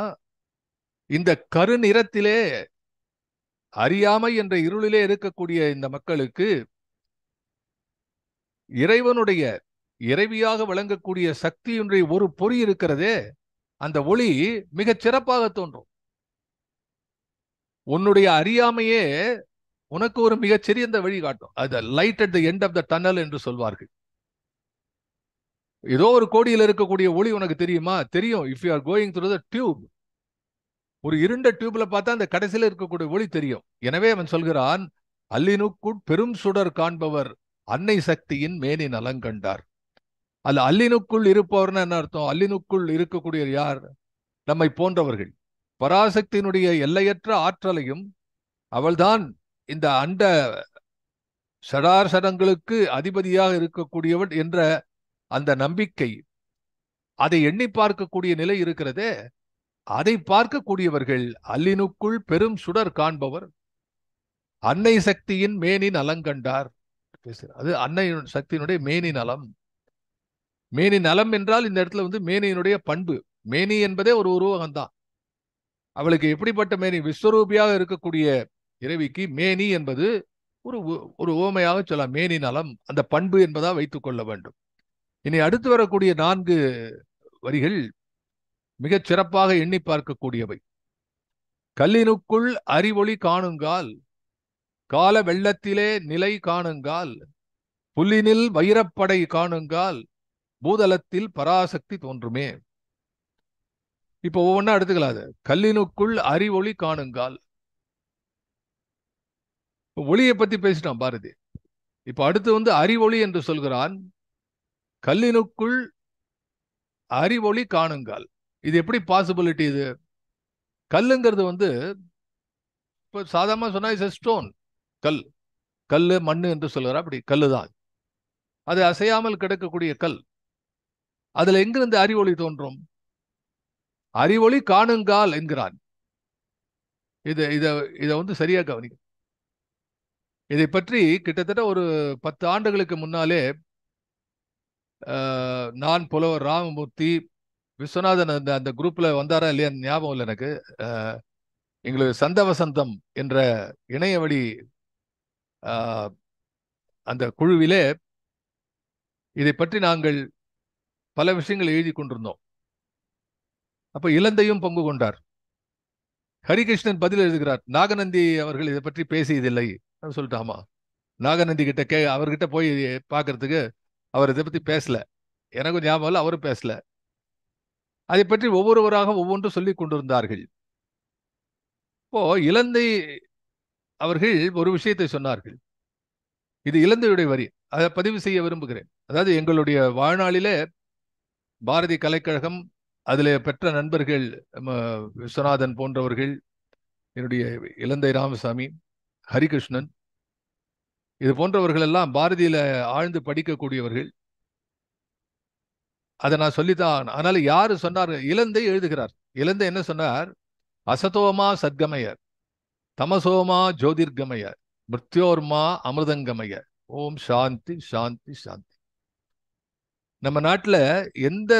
இந்த கருநிறத்திலே அறியாமை என்ற இருளிலே இருக்கக்கூடிய இந்த மக்களுக்கு இறைவியாக விளங்கக்கூடிய சக்தியினுடைய ஒரு பொறி இருக்கிறதே, அந்த ஒளி மிகச் சிறப்பாக தோன்றும். உன்னுடைய அறியாமையே உனக்கு ஒரு மிகச்சிறிய வழி காட்டும். அது light at the end of the tunnel என்று சொல்வார்கள். ஏதோ ஒரு கோடியில் இருக்கக்கூடிய ஒளி உனக்கு தெரியுமா? தெரியும். If you are going through the tube, ஒரு இருண்ட டியூப்ல பார்த்தா அந்த கடைசியில் இருக்கக்கூடிய ஒளி தெரியும். எனவே அவன் சொல்கிறான், அல்லினுக்குள் பெரும் சுடர் காண்பவர் அன்னை சக்தியின் மேனி நலங்கண்டார். அல்ல, அல்லினுக்குள் இருப்பவர்னு என்ன அர்த்தம்? அல்லினுக்குள் இருக்கக்கூடிய யார்? நம்மை போன்றவர்கள். பராசக்தியினுடைய எல்லையற்ற ஆற்றலையும், அவள்தான் இந்த அண்ட சடாசடங்களுக்கு அதிபதியாக இருக்கக்கூடியவள் என்ற அந்த நம்பிக்கை, அதை எண்ணி பார்க்கக்கூடிய நிலை இருக்கிறதே, அதை பார்க்கக்கூடியவர்கள் அல்லினுக்குள் பெரும் சுடர் காண்பவர் அன்னை சக்தியின் மேனி நலங்கண்டார். அது அன்னை சக்தியினுடைய மேனி நலம். மேனி நலம் என்றால் இந்த இடத்துல வந்து மேனியினுடைய பண்பு. மேனி என்பதே ஒரு உருவகம்தான். அவளுக்கு எப்படிப்பட்ட மேனி? விஸ்வரூபியாக இருக்கக்கூடிய இறைவிக்கு மேனி என்பது ஒரு உவமையாக சொல்லலாம். மேனி நலம், அந்த பண்பு என்பதா வைத்துக் கொள்ள வேண்டும். இனி அடுத்து வரக்கூடிய 4 வரிகள் மிகச் சிறப்பாக எண்ணி பார்க்கக்கூடியவை. கல்லினுக்குள் அறிவொளி காணுங்கால், கால வெள்ளத்திலே நிலை காணுங்கால், புல்லினில் வைரப்படை காணுங்கால், பூதலத்தில் பராசக்தி தோன்றுமே. இப்ப ஒவ்வொன்னா எடுத்துக்கலாது. கல்லினுக்குள் அறிவொளி காணுங்கால், ஒளியை பத்தி பேசிட்டான் பாரதி. இப்ப அடுத்து வந்து அறிவொளி என்று சொல்கிறான். கல்லினுக்குள் அறிவொளி காணுங்கால், இது எப்படி பாசிபிலிட்டி? இது கல்லுங்கிறது வந்து இப்ப சாதாரணமா சொன்னா இஸ் ஸ்டோன். கல்லு மண்ணு என்று சொல்கிறார். அப்படி கல்லுதான், அது அசையாமல் கிடக்கக்கூடிய கல். அதுல எங்கிருந்து அறிவொளி தோன்றும்? அறிவொளி காணுங்கால் என்கிறான். இத வந்து சரியா கவனிக்க. இதை பற்றி கிட்டத்தட்ட ஒரு 10 ஆண்டுகளுக்கு முன்னாலே நான், புலவர் ராமமூர்த்தி, விஸ்வநாதன் அந்த குரூப்ல வந்தாரா இல்லையா ஞாபகம் இல்லை எனக்கு. எங்களுக்கு சந்த வசந்தம் என்ற இணையவழி அந்த குழுவிலே இதை பற்றி நாங்கள் பல விஷயங்கள் எழுதி கொண்டிருந்தோம். அப்ப இலந்தையும் பங்கு கொண்டார். ஹரிகிருஷ்ணன் பதில் எழுதுகிறார், நாகநந்தி அவர்கள் இதை பற்றி பேசியதில்லை சொல்லிட்டு. ஆமா, நாகநந்தி கிட்ட அவர்கிட்ட போய் பார்க்கறதுக்கு அவர் இதை பத்தி பேசல. எனக்கும் ஞாபகம் இல்லை, அவரும் பேசல. அதை பற்றி ஒவ்வொருவராக ஒவ்வொன்றும் சொல்லிக் கொண்டிருந்தார்கள். இப்போ இலந்தை அவர்கள் ஒரு விஷயத்தை சொன்னார்கள். இது இலந்தையுடைய வரி, அதை பதிவு செய்ய விரும்புகிறேன். அதாவது எங்களுடைய வாழ்நாளிலே பாரதி கலைக்கழகம், அதில் பெற்ற நண்பர்கள் விஸ்வநாதன் போன்றவர்கள், என்னுடைய இலந்தை ராமசாமி, ஹரிகிருஷ்ணன், இது போன்றவர்கள் எல்லாம் பாரதியில ஆழ்ந்து படிக்கக்கூடியவர்கள். அதை நான் சொல்லித்தான். அதனால யாரு சொன்னார்? இலந்தை எழுதுகிறார். இலந்தை என்ன சொன்னார்? அசதோமா சத்கமய, தமசோமா ஜோதிர்கமய, மிருத்யோர்மா அமிர்தங்கமய, ஓம் சாந்தி சாந்தி சாந்தி. நம்ம நாட்டுல எந்த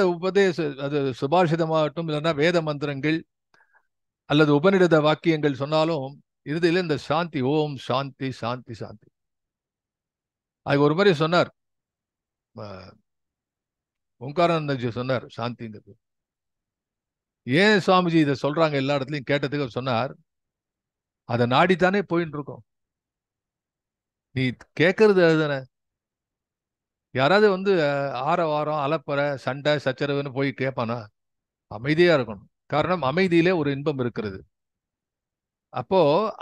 அது சுபாஷிதமாகட்டும், இல்லைன்னா வேத மந்திரங்கள் அல்லது உபநிடத வாக்கியங்கள் சொன்னாலும் இறுதியில இந்த சாந்தி, ஓம் சாந்தி சாந்தி சாந்தி. அது ஒரு மாதிரி சொன்னார் ஓங்காரானந்தஜி, சொன்னார் சாந்திங்கிறது. ஏன் சுவாமிஜி இதை சொல்றாங்க எல்லா இடத்துலையும் கேட்டதுக்கு சொன்னார், அதை நாடித்தானே போயின்னு இருக்கோம். நீ கேட்கறது அதுதானே. யாராவது வந்து ஆரவாரம், அலப்பறை, சண்டை, சச்சரவுன்னு போய் கேட்பானா? அமைதியா இருக்கணும். காரணம், அமைதியிலே ஒரு இன்பம் இருக்கிறது. அப்போ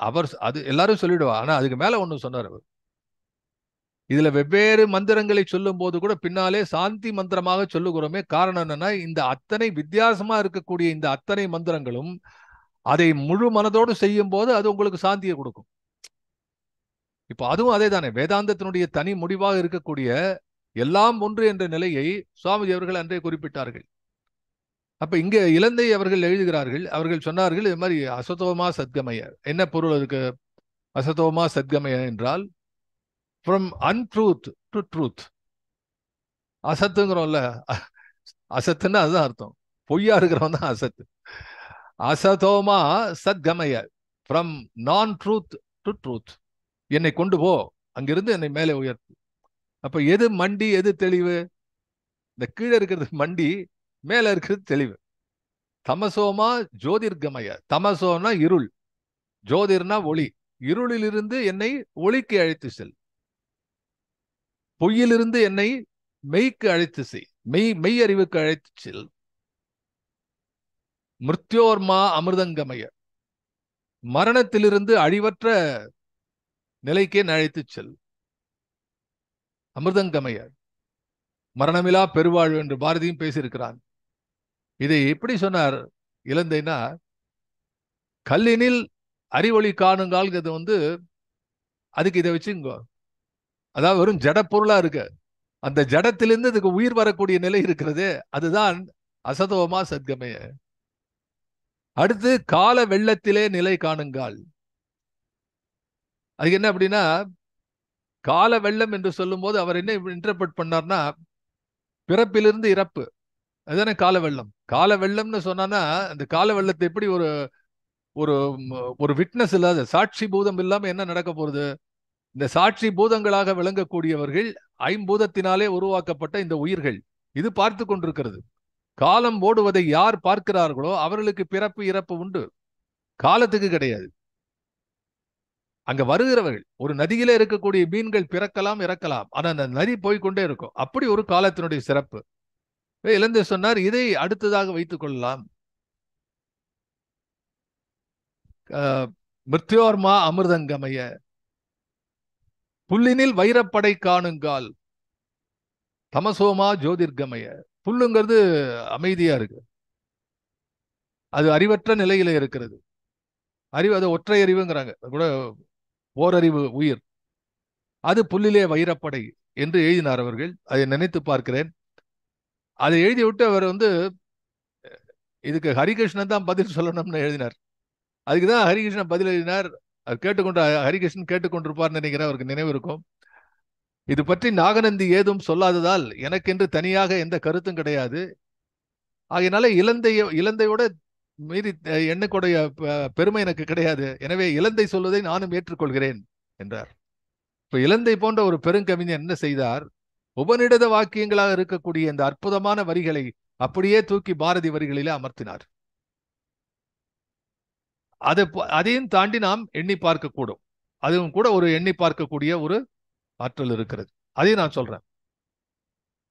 அவர் அது எல்லாரும் சொல்லிடுவா. ஆனா அதுக்கு மேல ஒண்ணு சொன்னார் அவர். இதுல வெவ்வேறு மந்திரங்களை சொல்லும் போது கூட பின்னாலே சாந்தி மந்திரமாக சொல்லுகிறோமே. காரணம் என்னன்னா, இந்த அத்தனை வித்தியாசமா இருக்கக்கூடிய இந்த அத்தனை மந்திரங்களும் அதை முழு மனதோடு செய்யும் போது அது உங்களுக்கு சாந்தியை கொடுக்கும். இப்போ அதுவும் அதே தானே, வேதாந்தத்தினுடைய தனி முடிவாக இருக்கக்கூடிய எல்லாம் ஒன்று என்ற நிலையை சுவாமிஜி அவர்கள் அன்றே குறிப்பிட்டார்கள். அப்ப இங்க இலந்தை அவர்கள் எழுதுகிறார்கள், அவர்கள் சொன்னார்கள் இது மாதிரி அசதோமா சத்கமய. என்ன பொருள் அதுக்கு? அசதோமா சத்கமய என்றால் ஃப்ரம் அன்ட்ரூத் டு ட்ரூத். அசத்துங்கிறோம்ல, அசத்துன்னா அதுதான் அர்த்தம். பொய்யா இருக்கிறவன் தான் அசத்து. அசதோமா சத்கமய, ஃப்ரம் நான் ட்ரூத் டு ட்ரூத். என்னை கொண்டு போ, அங்கிருந்து என்னை மேலே உயர்த்து. அப்ப எது மண்டி, எது தெளிவு? இந்த கீழே இருக்கிறது மண்டி, மேல இருக்கிறது தெளிவு. தமசோமா ஜோதிர்கமய. தமசோனா இருள், ஜோதிர்னா ஒளி. இருளிலிருந்து என்னை ஒளிக்கு அழைத்து செல். பொய்யிலிருந்து என்னை மெய்க்கு அழைத்து செய், மெய் அறிவுக்கு அழைத்து செல். மிருத்யோர்மா அமிர்தங்கமய. மரணத்திலிருந்து அழிவற்ற நிலைக்கே அழைத்து செல். அமிர்தங்கமய, மரணமிலா பெருவாழ்வு என்று பாரதியும் பேசியிருக்கிறான். இதை எப்படி சொன்னார் இலந்தைனா, கல்லினில் அறிவொளி காணுங்கால்கிறது அதுக்கு இதை வச்சுங்கோ. அதாவது வெறும் ஜட பொருளா இருக்கு, அந்த ஜடத்திலிருந்து இதுக்கு உயிர் வரக்கூடிய நிலை இருக்கிறது, அதுதான் அசதோமா சத்கமய. அடுத்து கால வெள்ளத்திலே நிலை காணுங்கால். அதுக்கு என்ன அப்படின்னா, கால வெள்ளம் என்று சொல்லும் போது அவர் என்ன இன்டர்பிரட் பண்ணார்னா, பிறப்பிலிருந்து இறப்பு, அதுதானே கால வெள்ளம். கால வெள்ளம்னு சொன்னா அந்த கால வெள்ளத்தை எப்படி ஒரு ஒரு ஒரு விட்னஸ் இல்லாத, சாட்சி பூதம் இல்லாம என்ன நடக்க போறது? இந்த சாட்சி பூதங்களாக விளங்கக்கூடியவர்கள் ஐம்பூதத்தினாலே உருவாக்கப்பட்ட இந்த உயிர்கள் இது பார்த்து கொண்டிருக்கிறது. காலம் ஓடுவதை யார் பார்க்கிறார்களோ அவர்களுக்கு பிறப்பு இறப்பு உண்டு, காலத்துக்கு கிடையாது. அங்க வருகிறவர்கள், ஒரு நதியிலே இருக்கக்கூடிய மீன்கள் பிறக்கலாம் இறக்கலாம், ஆனா அந்த நதி போய்கொண்டே இருக்கும். அப்படி ஒரு காலத்தினுடைய சிறப்பு. இலந்தை சொன்னார், இதை அடுத்ததாக வைத்துக் கொள்ளலாம். மிருத்யோர்மா அமிர்தங்கமய, புல்லினில் வைரப்படை காணுங்கால். தமசோமா ஜோதிர்கமய. புல்லுங்கிறது அமைதியா இருக்கு, அது அறிவற்ற நிலையில இருக்கிறது. அறிவு அது ஒற்றை அறிவுங்கிறாங்க கூட, ஓரறிவு உயிர். அது புல்லிலே வைரப்படை என்று எழுதினார் அவர்கள். அதை நினைத்து பார்க்கிறேன். அதை எழுதி விட்டு அவர் இதுக்கு ஹரிகிருஷ்ணன் தான் பதில் சொல்லணும்னு எழுதினார். அதுக்குதான் ஹரிகிருஷ்ணன் பதில் எழுதினார். அவர் கேட்டுக்கொண்டு, ஹரிகிருஷ்ணன் கேட்டுக்கொண்டிருப்பார் நினைக்கிறேன், அவருக்கு நினைவு இருக்கும். இது பற்றி நாகநந்தி ஏதும் சொல்லாததால் எனக்கென்று தனியாக எந்த கருத்தும் கிடையாது. ஆகையினால இலந்தையோட மீறி எண்ணக்கூடிய பெருமை எனக்கு கிடையாது. எனவே இலந்தை சொல்வதை நானும் ஏற்றுக்கொள்கிறேன் என்றார். இப்ப இலந்தை போன்ற ஒரு பெருங்கவிஞர் என்ன செய்தார்? உபநிடத வாக்கியங்களாக இருக்கக்கூடிய இந்த அற்புதமான வரிகளை அப்படியே தூக்கி பாரதி வரிகளிலே அமர்த்தினார். அதையும் தாண்டி நாம் எண்ணி பார்க்கக்கூடும். அதுவும் கூட ஒரு எண்ணி பார்க்கக்கூடிய ஒரு ஆற்றல் இருக்கிறது. அதையும் நான் சொல்றேன்.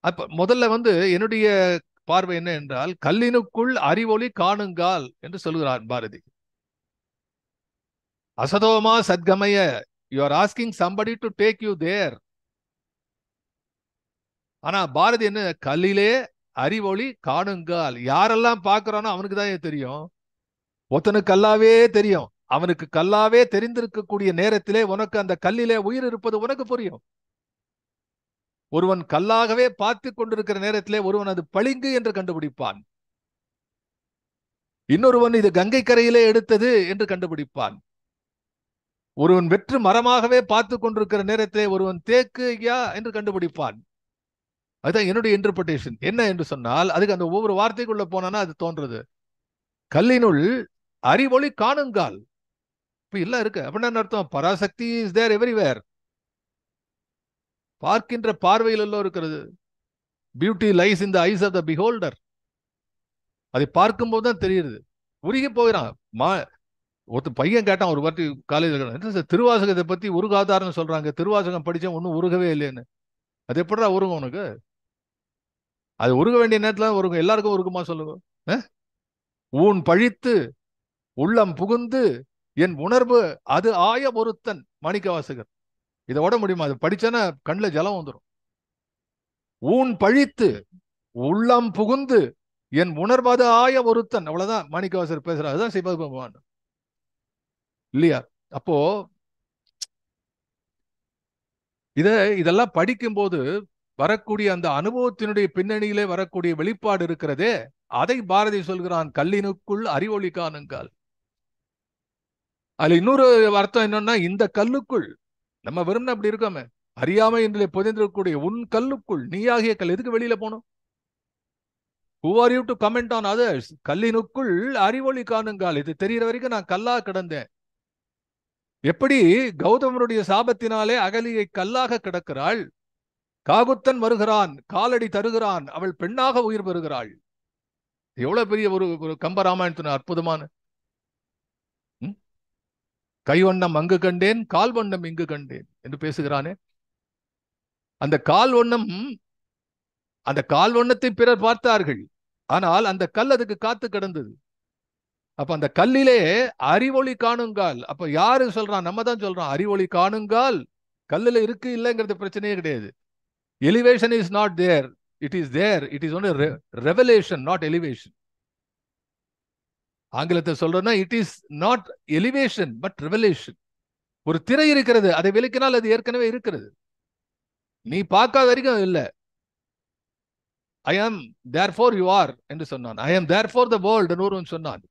அப்ப முதல்ல என்னுடைய பார்வை என்ன என்றால், கல்லினுக்குள் அறிவொளி காணுங்கால் என்று சொல்கிறார் பாரதி. அசதோமா சத்கமய, you are asking somebody to take you there. ஆனா பாரதி என்ன, கல்லிலே அறிவொளி காணுங்கால். யாரெல்லாம் பார்க்கிறானோ அவனுக்கு தான் தெரியும். ஒருத்தனுக்கு கல்லாவே தெரியும், அவனுக்கு கல்லாவே தெரிந்திருக்கக்கூடிய நேரத்திலே உனக்கு அந்த கல்லிலே உயிர் இருப்பது உனக்கு புரியும். ஒருவன் கல்லாகவே பார்த்து கொண்டிருக்கிற நேரத்திலே ஒருவன் அது பளிங்கு என்று கண்டுபிடிப்பான். இன்னொருவன் இது கங்கை கரையிலே எடுத்தது என்று கண்டுபிடிப்பான். ஒருவன் வெற்று மரமாகவே பார்த்து கொண்டிருக்கிற நேரத்திலே ஒருவன் தேக்கு யா என்று கண்டுபிடிப்பான். அதுதான் என்னுடைய இன்டர்பிரேஷன். என்ன என்று சொன்னால், அதுக்கு அந்த ஒவ்வொரு வார்த்தைக்குள்ள போனா அது தோன்றது. கல்லினுள் அறிவொளி காணுங்கால். இப்ப இல்ல இருக்கு அப்படின்னு அர்த்தம். Parasakthi is there everywhere. பார்க்கின்ற பார்வையில் எல்லாம் இருக்கிறது. Beauty lies in the eyes of the beholder. அதை பார்க்கும் போது தான் தெரியுது. உருகி போகிறான். ஒருத்தர் பையன் கேட்டான் ஒரு வாட்டி காலேஜ், திருவாசகத்தை பத்தி உருகாதார்னு சொல்றாங்க, திருவாசகம் படிச்சா ஒன்னும் உருகவே இல்லைன்னு. அது எப்படிடா உருகும் உனக்கு? அது உருக வேண்டிய நேரத்துல உருகும். எல்லாருக்கும் உருகுமா சொல்லுங்க? ஊன் பழித்து உள்ளம் புகுந்து என் உணர்வு அது ஆய ஒருத்தன். மாணிக்க வாசகர். இதை ஓட முடியுமா? அது படிச்சானா கண்ணில் ஜலம் வந்துடும். ஊன் பழித்து உள்ளம் புகுந்து என் உணர்வது ஆய ஒருத்தன். அவ்வளவுதான் மாணிக்கவாசர் பேசுறாரு. அதுதான் சிவ பகவான் இல்லையா? அப்போ இதெல்லாம் படிக்கும்போது வரக்கூடிய அந்த அனுபவத்தினுடைய பின்னணியிலே வரக்கூடிய வெளிப்பாடு இருக்கிறதே, அதை பாரதி சொல்கிறான், கல்லினுக்குள் அறிவொளி காணுங்கால். அதுல இன்னொரு அர்த்தம் என்னன்னா, இந்த கல்லுக்குள் நம்ம வெறும் அப்படி இருக்கோமே, அறியாமை என்று புதைந்திருக்கக்கூடிய உன் கல்லுக்குள் நீயாகிய கல். எதுக்கு வெளியில போனோம்? Who are you to comment on others? கல்லினுக்குள் அறிவொளி காணுங்கால். இது தெரிகிற வரைக்கும் நான் கல்லா கிடந்தேன். எப்படி கௌதமருடைய சாபத்தினாலே அகலியை கல்லாக கிடக்கிறாள், காகுத்தன் வருகிறான், காலடி தருகிறான், அவள் பெண்ணாக உயிர் பெறுகிறாள். எவ்வளவு பெரிய ஒரு கம்பராமாயணத்தின் அற்புதமான கைவண்ணம் அங்கு கண்டேன், கால் வண்ணம் இங்கு கண்டேன் என்று பேசுகிறானே. அந்த கால் வண்ணத்தை பிறர் பார்த்தார்கள், ஆனால் அந்த கல் அதுக்கு காத்து கிடந்தது. அப்ப அந்த கல்லிலே அறிவொளி காணுங்கால். அப்ப யாரு சொல்றான்? நம்ம தான் சொல்றோம். அறிவொளி காணுங்கால் கல்லுல இருக்கு இல்லைங்கிறது பிரச்சனையே கிடையாது. Elevation is not there, it is there. It is only revelation, not elevation. ஆங்கிலத்தை சொல்றேன்னா, it is not elevation but revelation. ஒரு திரை இருக்கிறது, அதை விலக்கினால் அது ஏற்கனவே இருக்கிறது, நீ பார்க்காத வரைக்கும் இல்லை. ஐ ஆம் தேர்ஃபோர் யூ ஆர் என்று சொன்னான். ஐ ஆம் தேர்ஃபோர் த வேர்ல்ட் என்று ஒருவன் சொன்னான்.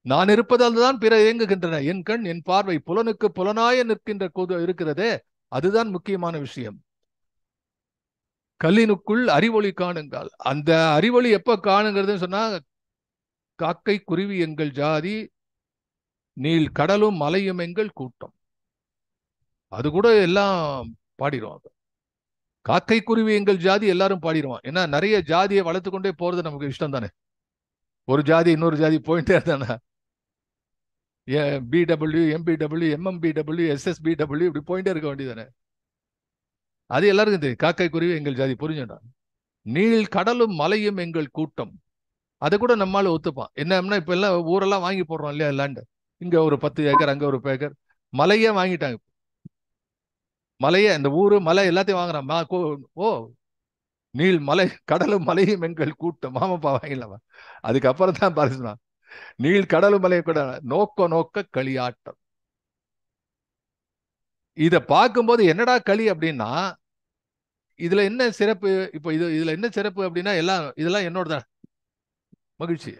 நான் இருப்பதால் தான் பிற இயங்குகின்றன. என் கண் என் பார்வை புலனுக்கு புலனாய நிற்கின்ற இருக்கிறதே, அதுதான் முக்கியமான விஷயம். கல்லினுக்குள் அறிவொளி காணுங்கால். அந்த அறிவொளி எப்ப காணுங்கிறதுன்னு சொன்னா, காக்கை குருவி எங்கள் ஜாதி, நீள் கடலும் மலையும் எங்கள் கூட்டம். அது கூட எல்லாம் பாடிடுவாங்க. காக்கை குருவி எங்கள் ஜாதி எல்லாரும் பாடிடுவான். ஏன்னா நிறைய ஜாதியை வளர்த்து கொண்டே போறது நமக்கு இஷ்டம் தானே. ஒரு ஜாதி இன்னொரு ஜாதி போயிட்டே தானே. பிடபிள்யூ, எம்பிடபிள்யூ, எம்எம்பிடபிள்யூ, எஸ்எஸ்பிடபிள்யூ இப்படி போயிட்டே இருக்க வேண்டியதானே. அது எல்லாருக்கும் தெரியும். காக்கை குருவி எங்கள் ஜாதி புரிஞ்சுடா. நீள் கடலும் மலையும் எங்கள் கூட்டம், அதை கூட நம்மளால ஒத்துப்பான். என்னன்னா இப்ப எல்லாம் ஊரெல்லாம் வாங்கி போடுறோம் இல்லையா, லேண்ட். இங்க ஒரு 10 ஏக்கர், அங்க ஒரு ஏக்கர், மலையே வாங்கிட்டாங்க. மலையே, இந்த ஊரு மலை எல்லாத்தையும் வாங்குறான். ஓ, நீள் மலை கடலும் மலையும் எங்கள் கூட்டம், மாமப்பா வாங்கிடலாமா? அதுக்கப்புறம் தான் பாருனா, நீள் கடலும் மலையை கூட நோக்க நோக்க களியாட்டம். இத பார்க்கும்போது என்னடா களி அப்படின்னா, இதுல என்ன சிறப்பு? இப்போ இதுல என்ன சிறப்பு அப்படின்னா, இதெல்லாம் என்னோட தான் மகிழ்ச்சி.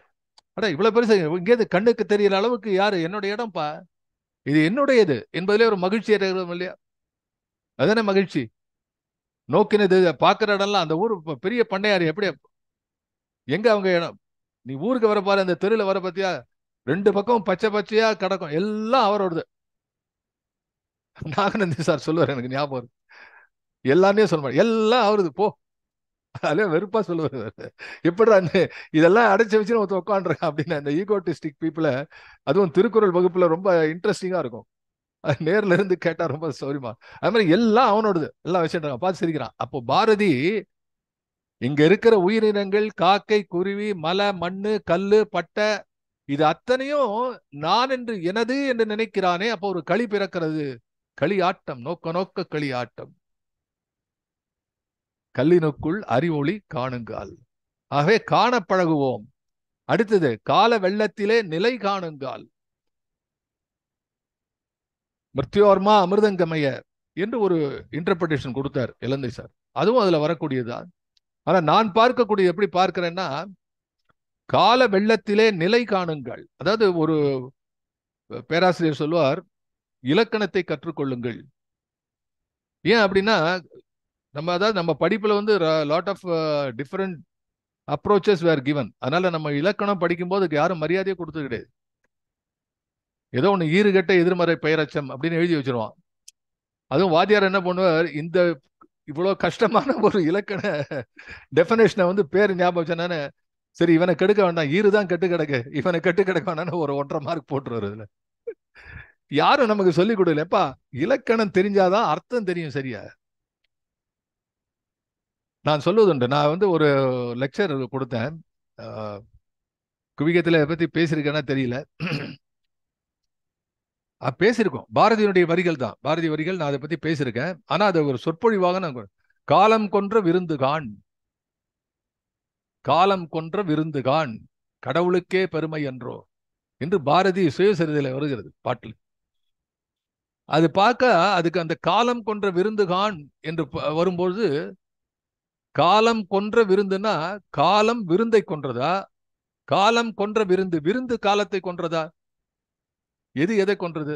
அட இவ்வளவு பெருசு இங்கே கண்ணுக்கு தெரியற அளவுக்கு யாரு என்னோட இடம்பா, இது என்னுடையது என்பதிலே ஒரு மகிழ்ச்சி இருக்கிறோம் இல்லையா? அதுதானே மகிழ்ச்சி. நோக்கினது பாக்குற இடம்லாம் அந்த ஊர் பெரிய பண்ணையாரு எப்படி, எங்க அவங்க இடம். நீ ஊருக்கு வர பாரு, அந்த தெருல வர பத்தியா, 2 பக்கம் பச்சை பச்சையா கிடக்கும், எல்லாம் அவரோடது. நாகநந்தி சார் சொல்லுவார், எனக்கு ஞாபகம். எல்லாமே சொல்லுவார், எல்லாம் அவரது போ. அதே வெறுப்பா சொல்லுவார். எப்படா இதெல்லாம் அடைச்சு வச்சு ஒருத்த உட்காந்துருக்கான் அப்படின்னு. அந்த ஈகோட்டிஸ்டிக் பீப்புளை, அதுவும் திருக்குறள் வகுப்புல ரொம்ப இன்ட்ரெஸ்டிங்கா இருக்கும். நேர்ல இருந்து கேட்டா ரொம்ப சௌரியமா. அது மாதிரி எல்லாம் அவனோடது, எல்லாம் வச்சுட்டாங்க, பார்த்து சிரிக்கிறான். அப்போ பாரதி இங்க இருக்கிற உயிரினங்கள், காக்கை குருவி மலை மண்ணு கல்லு பட்டை, இது அத்தனையும் நான் என்று எனது என்று நினைக்கிறானே. அப்போ ஒரு களி பிறக்கிறது, களி ஆட்டம், நோக்க நோக்க களி ஆட்டம். கல்லினுக்குள் அறிவொளி காணுங்கால். ஆகவே காண பழகுவோம். அடுத்தது, கால வெள்ளத்திலே நிலை காணுங்கால். மிருத்யோர்மா அமிர்தங்கமய என்று ஒரு இன்டர்பிரேஷன் கொடுத்தார் இலந்தை சார். அதுவும் அதுல வரக்கூடியதுதான். ஆனா நான் பார்க்கக்கூடிய எப்படி பார்க்கிறேன்னா, கால வெள்ளத்திலே நிலை காணுங்கள். அதாவது ஒரு பேராசிரியர் சொல்லுவார், இலக்கணத்தை கற்றுக்கொள்ளுங்கள். ஏன் அப்படின்னா, நம்ம படிப்புல lot of different approaches were given. அதனால நம்ம இலக்கணம் படிக்கும்போது யாரும் மரியாதையை கொடுத்தது கிடையாது. ஏதோ ஒண்ணு ஈறுகட்ட எதிர்மறை பெயரச்சம் அப்படின்னு எழுதி வச்சிருவான். அதுவும் வாத்தியார் என்ன பண்ணுவார், இந்த இவ்வளவு கஷ்டமான ஒரு இலக்கண டெபினேஷனை பேர் ஞாபகம் வச்சானே, சரி இவனை கெடுக்க வேண்டாம், ஈறுதான் கெட்டு கிடக்கு, இவனை கெட்டு கிடக்க வேண்டாம்னு ஒரு 1.5 மார்க் போட்டுருவாரு. இதுல யாரும் நமக்கு சொல்லிக் கொடுக்கலப்பா. இலக்கணம் தெரிஞ்சாதான் அர்த்தம் தெரியும் சரியா. நான் சொல்லுவதுண்டு. நான் ஒரு லெக்சர் கொடுத்தேன், குவிகத்துல பத்தி பேசியிருக்கேன்னா தெரியல. பேசியிருக்கோம். பாரதியினுடைய வரிகள் தான், பாரதி வரிகள். நான் அதை பத்தி பேசியிருக்கேன். ஆனா அதை ஒரு சொற்பொழிவாக நான் காலம் கொன்ற விருந்துகான், காலம் கொன்ற விருந்துகான், கடவுளுக்கே பெருமை என்றோ என்று பாரதி சுயசரிதையில வருகிறது பாட்டில். அது பார்க்க அதுக்கு அந்த காலம் கொன்ற விருந்துகான் என்று வரும்போது, காலம் கொன்ற விருந்துன்னா காலம் விருந்தை கொன்றதா, காலம் கொன்ற விருந்து விருந்து காலத்தை கொன்றதா, எது எதை கொன்றது?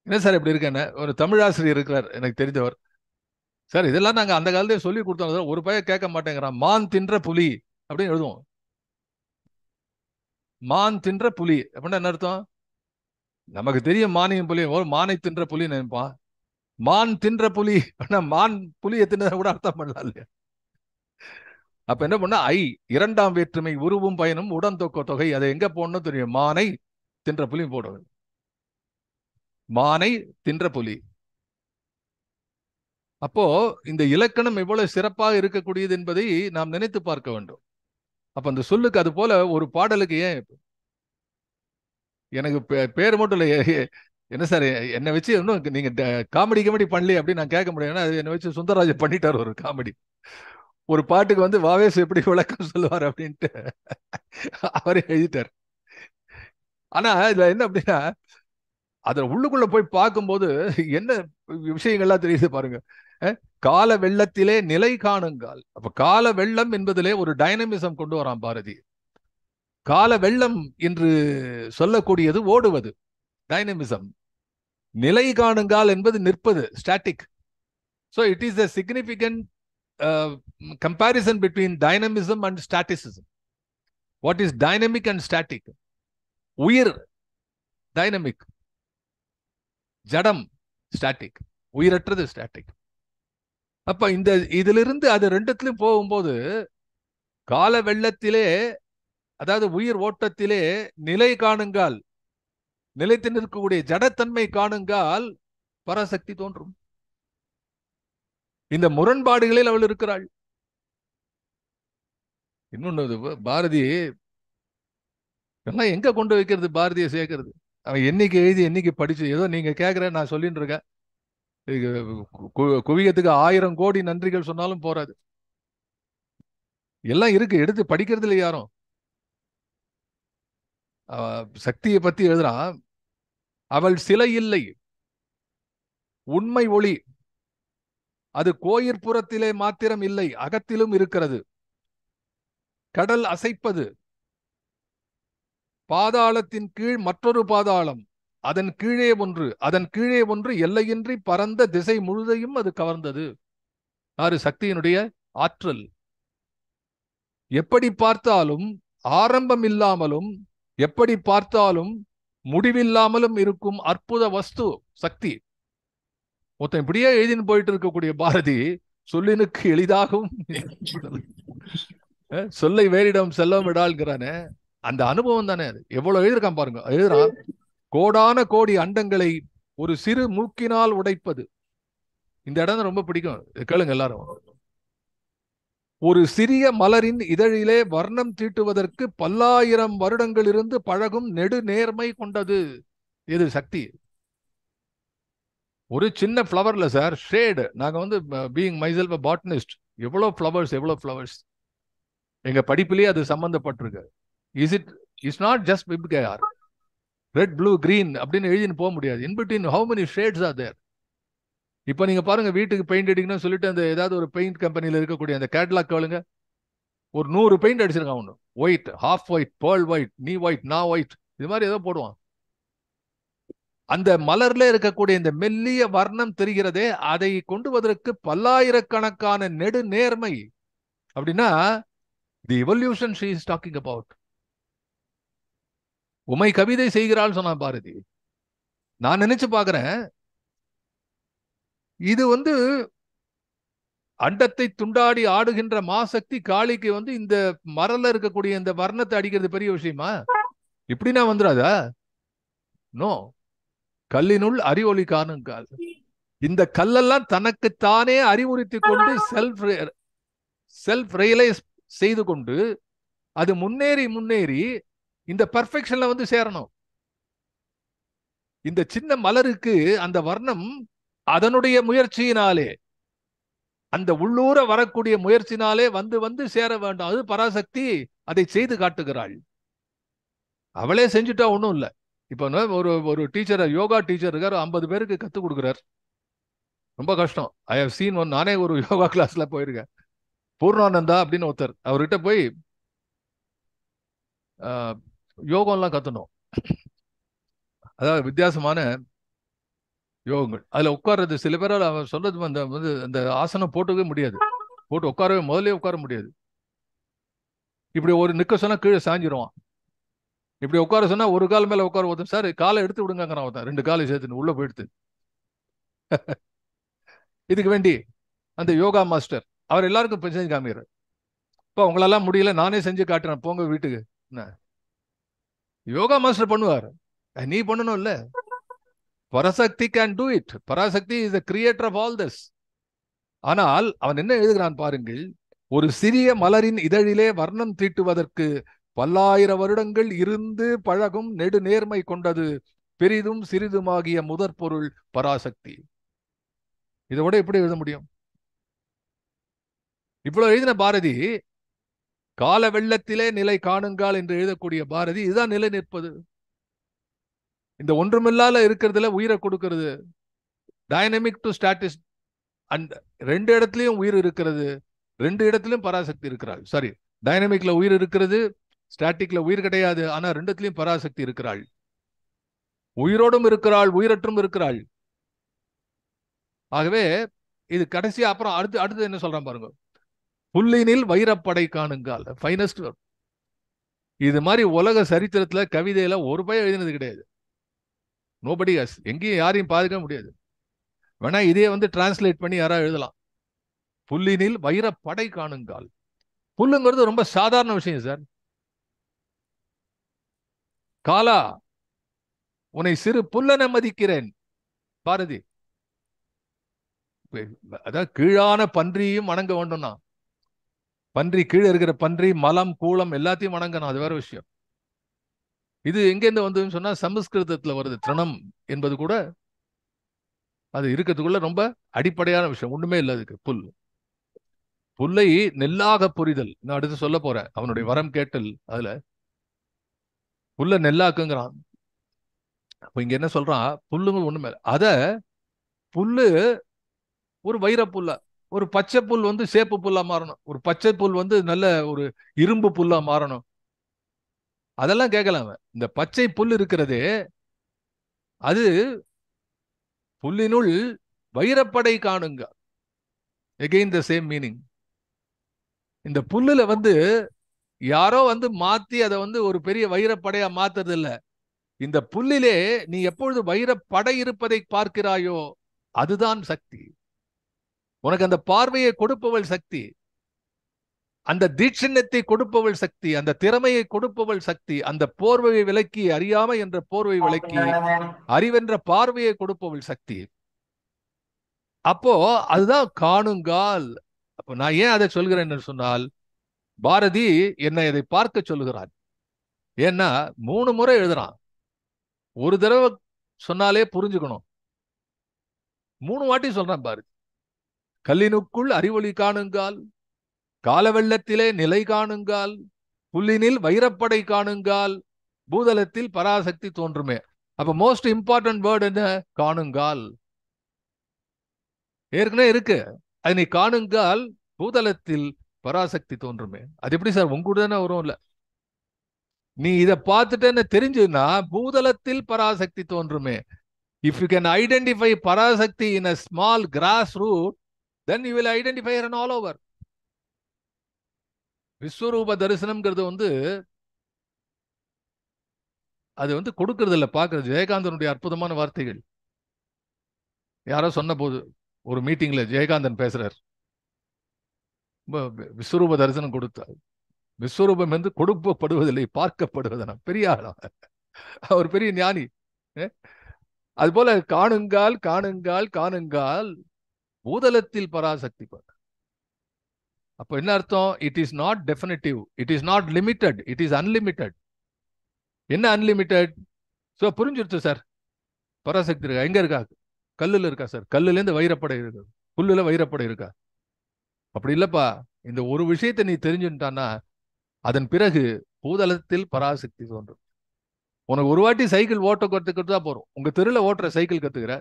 என்ன சார் இப்படி இருக்கேன்னு ஒரு தமிழாசிரியர் இருக்கிறார் எனக்கு தெரிஞ்சவர். சார் இதெல்லாம் நாங்க அந்த காலத்தையே சொல்லி கொடுத்தோம், ஒரு பையன் கேட்க மாட்டேங்கிறான். மான் தின்ற புலி அப்படின்னு எழுதுவோம். மான் தின்ற புலி அப்படின்னா என்ன அர்த்தம்? நமக்கு தெரியும் மானியம் புலி, ஒரு மானை தின்ற புலி நினைப்பான். மான் தின்ற புலி அப்படின்னா மான் புலியை தின்னதை கூட அர்த்தம் பண்ணலாம் இல்லையா? அப்ப என்ன பண்ணா இரண்டாம் வேற்றுமை உருவும் பயனும் உடன் தொக்க தொகை, அதை எங்க போடணும் தெரியும்? மானை தின்ற புலி போடுவது. மானை தின்ற புலி. அப்போ இந்த இலக்கணம் எவ்வளவு சிறப்பாக இருக்கக்கூடியது என்பதை நாம் நினைத்து பார்க்க வேண்டும். அப்ப அந்த சொல்லுக்கு அது போல ஒரு பாடலுக்கு ஏன் எனக்கு பேர் மட்டும் இல்லை, என்ன சார் என்னை வச்சு இன்னும் நீங்க காமெடி பண்ணல அப்படின்னு நான் கேட்க முடியும். என்னை வச்சு சுந்தரராஜன் பண்ணிட்டார் ஒரு காமெடி. ஒரு பாட்டுக்கு வாவேசு எப்படி விளக்கம் சொல்லுவார் அப்படின்ட்டு அவரே எழுதிட்டார். ஆனா இதுல என்ன அப்படின்னா, அதுல உள்ளுக்குள்ள போய் பார்க்கும்போது என்ன விஷயங்கள்லாம் தெரியுது பாருங்க. கால வெள்ளத்திலே நிலை காணுங்கால். அப்ப கால வெள்ளம் என்பதிலே ஒரு டைனமிசம் கொண்டு வரான் பாரதி. கால வெள்ளம் என்று சொல்லக்கூடியது ஓடுவது, டைனமிசம். நிலை காணுங்கால் என்பது நிற்பது, static. So it is a significant comparison between dynamism and staticism. What is dynamic and static? உயிர் டைனமிக், ஜடம் ஸ்டாட்டிக், உயிரற்றது ஸ்டாட்டிக். அப்ப இந்த இதிலிருந்து அது ரெண்டுத்திலும் போகும்போது கால வெள்ளத்திலே, அதாவது உயிர் ஓட்டத்திலே நிலை காணுங்கால், நிலைத்து நிற்கக்கூடிய ஜடத்தன்மை காணுங்கால் பராசக்தி தோன்றும். இந்த முரண்பாடுகளில் அவள் இருக்கிறாள். இன்னொன்னு பாரதி எல்லாம் எங்க கொண்டு வைக்கிறது, பாரதியை சேர்க்கிறது. அவன் என்னைக்கு எழுதி என்னைக்கு படிச்சு, ஏதோ நீங்க கேட்கிற நான் சொல்லிட்டு இருக்கேன். குவியத்துக்கு 1000 கோடி நன்றிகள் சொன்னாலும் போறாது. எல்லாம் இருக்கு, எடுத்து படிக்கிறது இல்லை யாரும். சக்தியை பத்தி எழுதுறான். அவள் சிலை இல்லை, உண்மை ஒளி. அது கோயிற்புறத்திலே மாத்திரம் இல்லை, அகத்திலும் இருக்கிறது. கடல் அசைப்பது, பாதாளத்தின் கீழ் மற்றொரு பாதாளம், அதன் கீழே ஒன்று, அதன் கீழே ஒன்று, எல்லையின்றி பரந்த திசை முழுதையும் அது கவர்ந்தது. ஆறு சக்தியினுடைய ஆற்றல். எப்படி பார்த்தாலும் ஆரம்பம் இல்லாமலும், எப்படி பார்த்தாலும் முடிவில்லாமலும் இருக்கும் அற்புத வஸ்து சக்தி. மொத்தம் இப்படியே எழுதின்னு போயிட்டு இருக்கக்கூடிய பாரதி சொல்லினுக்கு எளிதாகவும் சொல்லை வேறிடம் செல்லம் விடாள்கிறானே, அந்த அனுபவம் தானே அது. எவ்வளவு எழுதிருக்கான் பாருங்க. எழுதுறான், கோடான கோடி அண்டங்களை ஒரு சிறு மூக்கினால் உடைப்பது. இந்த இடம் ரொம்ப பிடிக்கும், கேளுங்க எல்லாரும். ஒரு சிறிய மலரின் இதழிலே வர்ணம் தீட்டுவதற்கு 1000 வருடங்கள் இருந்து பழகும் நெடு நேர்மை கொண்டது. இது சக்தி. ஒரு சின்ன ஃப்ளவர்ல சார் ஷேடு. நாங்க பீயிங் மைசெல்ஃப் a botanist, எவ்வளவு ஃப்ளவர்ஸ் எங்க படிப்பிலேயே அது சம்பந்தப்பட்டிருக்கு. It's not just VIBGYOR, red blue green அப்படின்னு எழுதின்னு போக முடியாது. In between how many shades are there. இப்போ நீங்க பாருங்க, வீட்டுக்கு பெயிண்ட் அடிக்கணும்னு சொல்லிட்டு அந்த ஏதாவது ஒரு பெயிண்ட் கம்பெனியில் இருக்கக்கூடிய அந்த கேட்லாக் கேளுங்க, ஒரு 100 பெயிண்ட் அடிச்சிருக்கான். ஒன்று white, half white, pearl white, நீ ஒயிட், நான் ஒயிட், இது மாதிரி ஏதோ போடுவான். அந்த மலர்ல இருக்கக்கூடிய இந்த மெல்லிய வர்ணம் தெரிகிறதே, அதை கொண்டு வருவதற்கு 1000கணக்கான நெடு நேர்மை. அப்படின்னா தி evolution she is talking about. உமை கவிதை செய்கிறாள் சொன்னா பாரதி. நான் நினைச்சு பாக்குறேன், இது அண்டத்தை துண்டாடி ஆடுகின்ற மாசக்தி காளிக்கு இந்த மரல இருக்கக்கூடிய இந்த வர்ணத்தை அடிக்கிறது பெரிய விஷயமா? இப்படின்னா வந்துடாதா? நோ. கல்லினுள் அறிவொளி காணுங்கால். இந்த கல்லெல்லாம் தனக்குத்தானே அறிவுறுத்தி கொண்டு செல்ஃப் ரியலைஸ் செய்து கொண்டு அது முன்னேறி இந்த பர்ஃபெக்ஷன்ல சேரணும். இந்த சின்ன மலருக்கு அந்த வர்ணம் அதனுடைய முயற்சியினாலே, அந்த உள்ளூர வரக்கூடிய முயற்சினாலே வந்து வந்து சேர வேண்டும். அது பராசக்தி அதை செய்து காட்டுகிறாள். அவளே செஞ்சுட்டா ஒன்றும் இல்லை. இப்போ ஒரு ஒரு டீச்சர், யோகா டீச்சர் இருக்கார், 50 பேருக்கு கற்றுக் கொடுக்குறார். ரொம்ப கஷ்டம். I have seen one. நானே ஒரு யோகா கிளாஸ்ல போயிருக்கேன். பூர்ணானந்தா அப்படின்னு ஒருத்தர், அவர்கிட்ட போய் யோகம்லாம் கத்தணும். அதாவது வித்தியாசமான யோகங்கள். அதுல உட்கார்றது சில பேரால் அவன் சொல்றது அந்த ஆசனம் போட்டுக்கவே முடியாது. போட்டு உட்காரவே முதல்ல உட்கார முடியாது. இப்படி ஒரு நிக்க சொன்னா கீழே சாஞ்சிருவான். இப்படி உட்கார சொன்னா ஒரு கால் மேல உட்கார ஒருத்தன், சார் காலை எடுத்து விடுங்கிறான் ஒருத்தன், 2 காலை சேர்த்துன்னு உள்ள போயிடுத்து. இதுக்கு வேண்டி அந்த யோகா மாஸ்டர் அவர் எல்லாருக்கும் செஞ்சு காமிக்கிறார். இப்போ உங்களெல்லாம் முடியல, நானே செஞ்சு காட்டுறேன், போங்க வீட்டுக்கு. யோகா மாஸ்டர் பண்ணுவார், நீ பண்ணணும் இல்ல. Parasakthi can do it. Parasakthi is the creator of all this. ஆனால் அவன் என்ன எழுதுகிறான் பாருங்கள். ஒரு சிறிய மலரின் இதழிலே வர்ணம் தீட்டுவதற்கு 1000 வருடங்கள் இருந்து பழகும் நெடு நேர்மை கொண்டது பெரிதும் சிறிதுமாகிய முதற் பொருள் பராசக்தி. இதோட எப்படி எழுத முடியும்? இவ்வளவு எழுதின பாரதி, கால வெள்ளத்திலே நிலை காணுங்கால் என்று எழுதக்கூடிய பாரதி, இதுதான் நிலை நிற்பது. இந்த ஒன்றுமில்லாத இருக்கிறதுல உயிரை கொடுக்கிறது. Dynamic to ஸ்டாட்டிஸ். அண்ட் 2 இடத்துலயும் உயிர் இருக்கிறது, 2 இடத்துலயும் பராசக்தி இருக்கிறாள். சாரி, டைனமிக்ல உயிர் இருக்கிறது, ஸ்டாட்டிக்ல உயிர் கிடையாது. ஆனா 2த்துலயும் பராசக்தி இருக்கிறாள். உயிரோடும் இருக்கிறாள், உயிரற்றும் இருக்கிறாள். ஆகவே இது கடைசி. அப்புறம் அடுத்து என்ன சொல்றான் பாருங்க. புல்லினில் வைரப்படை காணுங்கால். ஃபைனஸ்ட். இது மாதிரி உலக சரித்திரத்துல கவிதையில ஒரு பயம் எழுதினது கிடையாது. Nobody has. எங்கேயும் யாரையும் பாதுகாக்க முடியாது. வேணா இதே டிரான்ஸ்லேட் பண்ணி யாராவது எழுதலாம். புல்லினில் வைரப்படை காணுங்கால். புல்லுங்கிறது ரொம்ப சாதாரண விஷயம் சார். காலா, உன்னை சிறு புல்லன மதிக்கிறேன் பாரதி. அதாவது கீழான பன்றியும் வணங்க வேண்டும்னா, பன்றி கீழே இருக்கிற பன்றி மலம் கூலம் எல்லாத்தையும் வணங்கணும், அது வேற விஷயம். இது எங்கேருந்து வந்ததுன்னு சொன்னா சமஸ்கிருதத்துல வருது. திருணம் என்பது கூட அது இருக்கிறதுக்குள்ள ரொம்ப அடிப்படையான விஷயம். ஒண்ணுமே இல்லை அதுக்கு. புல்லை நெல்லாக புரிதல். நான் அடுத்து சொல்ல போறேன். அவனுடைய வரம் கேட்டல். அதுல புல்ல நெல்லாக்குங்கிறான். அப்ப இங்க என்ன சொல்றான்? புல்லுங்க ஒண்ணுமே. அத புல்லு ஒரு வைர புல்ல, ஒரு பச்சை புல் சேப்பு புல்லா மாறணும். ஒரு பச்சை புல் நல்ல ஒரு இரும்பு புல்லா மாறணும். அதெல்லாம் கேட்கலாம். இந்த பச்சை புல் இருக்கிறதே, அது புல்லினுள் வைரப்படை காணுங்க. Again the same meaning. இந்த புல்லுல யாரோ மாத்தி அதை ஒரு பெரிய வைரப்படையா மாத்துறது இல்ல. இந்த புல்லிலே நீ எப்பொழுது வைரப்படை இருப்பதை பார்க்கிறாயோ அதுதான் சக்தி. உனக்கு அந்த பார்வையை கொடுப்பவள் சக்தி, அந்த தீட்சண்யத்தை கொடுப்பவள் சக்தி, அந்த திறமையை கொடுப்பவள் சக்தி, அந்த போர்வையை விலக்கி, அறியாமை என்ற போர்வை விலக்கி அறிவென்ற பார்வையை கொடுப்பவள் சக்தி. அப்போ அதுதான் காணுங்கால். அப்போ நான் ஏன் அதை சொல்கிறேன் என்று சொன்னால், பாரதி என்னை இதை பார்க்க சொல்லுகிறான். ஏன்னா 3 முறை எழுதுறான். ஒரு தடவை சொன்னாலே புரிஞ்சுக்கணும். 3 வாட்டி சொல்றான் பாரதி. கல்லினுக்குள் அறிவொளி காணுங்கால், கால வெள்ளத்திலே நிலை காணுங்கால், புல்லினில் வைரப்படை காணுங்கால், பூதலத்தில் பராசக்தி தோன்றுமே. அப்ப மோஸ்ட் இம்பார்ட்டன்ட் வேர்டு என்ன? காணுங்கால். ஏற்கனவே இருக்கு. அது நீ காணுங்கால், பூதலத்தில் பராசக்தி தோன்றுமே. அது எப்படி சார் உங்க கூட தானே வரும்? இல்ல, நீ இதை பார்த்துட்டேன்னு தெரிஞ்சுன்னா பூதலத்தில் Parasakthi தோன்றுமே. If you can identify Parasakti in a small grass root, then you will identify her all over. விஸ்வரூப தரிசனம்ங்கிறது அது கொடுக்கறது இல்ல, பார்க்கறது. ஜெயகாந்தனுடைய அற்புதமான வார்த்தைகள். யாரோ சொன்ன போது ஒரு மீட்டிங்ல ஜெயகாந்தன் பேசுறார். விஸ்வரூப தரிசனம் கொடுத்தார். விஸ்வரூபம் கொடுக்கப்படுவதில்லை, பார்க்கப்படுவதன. பெரிய ஆளா, அவர் பெரிய ஞானி. அது போல காணுங்கால் காணுங்கால் காணுங்கால், பூதலத்தில் பராசக்தி. அப்ப என்ன அர்த்தம்? It is not definitive, it is not limited, it is unlimited. என்ன அன்லிமிட்டட்? சோ புரிஞ்சிருச்சு சார். பராசக்தி இருக்கா? எங்க இருக்கா? கல்லுல இருக்கா சார்? கல்லுல இருந்து வைரப்படை இருக்கு, புல்லுல வைரப்படை இருக்கா? அப்படி இல்லப்பா. இந்த ஒரு விஷயத்தை நீ தெரிஞ்சுட்டான்னா அதன் பிறகு பூதளத்தில் பராசக்தி தோன்றும். உனக்கு ஒரு வாட்டி சைக்கிள் ஓட்ட கத்துக்கிட்டு தான் போறோம். உங்க தெருல ஓட்டுற சைக்கிள் கத்துக்கிற,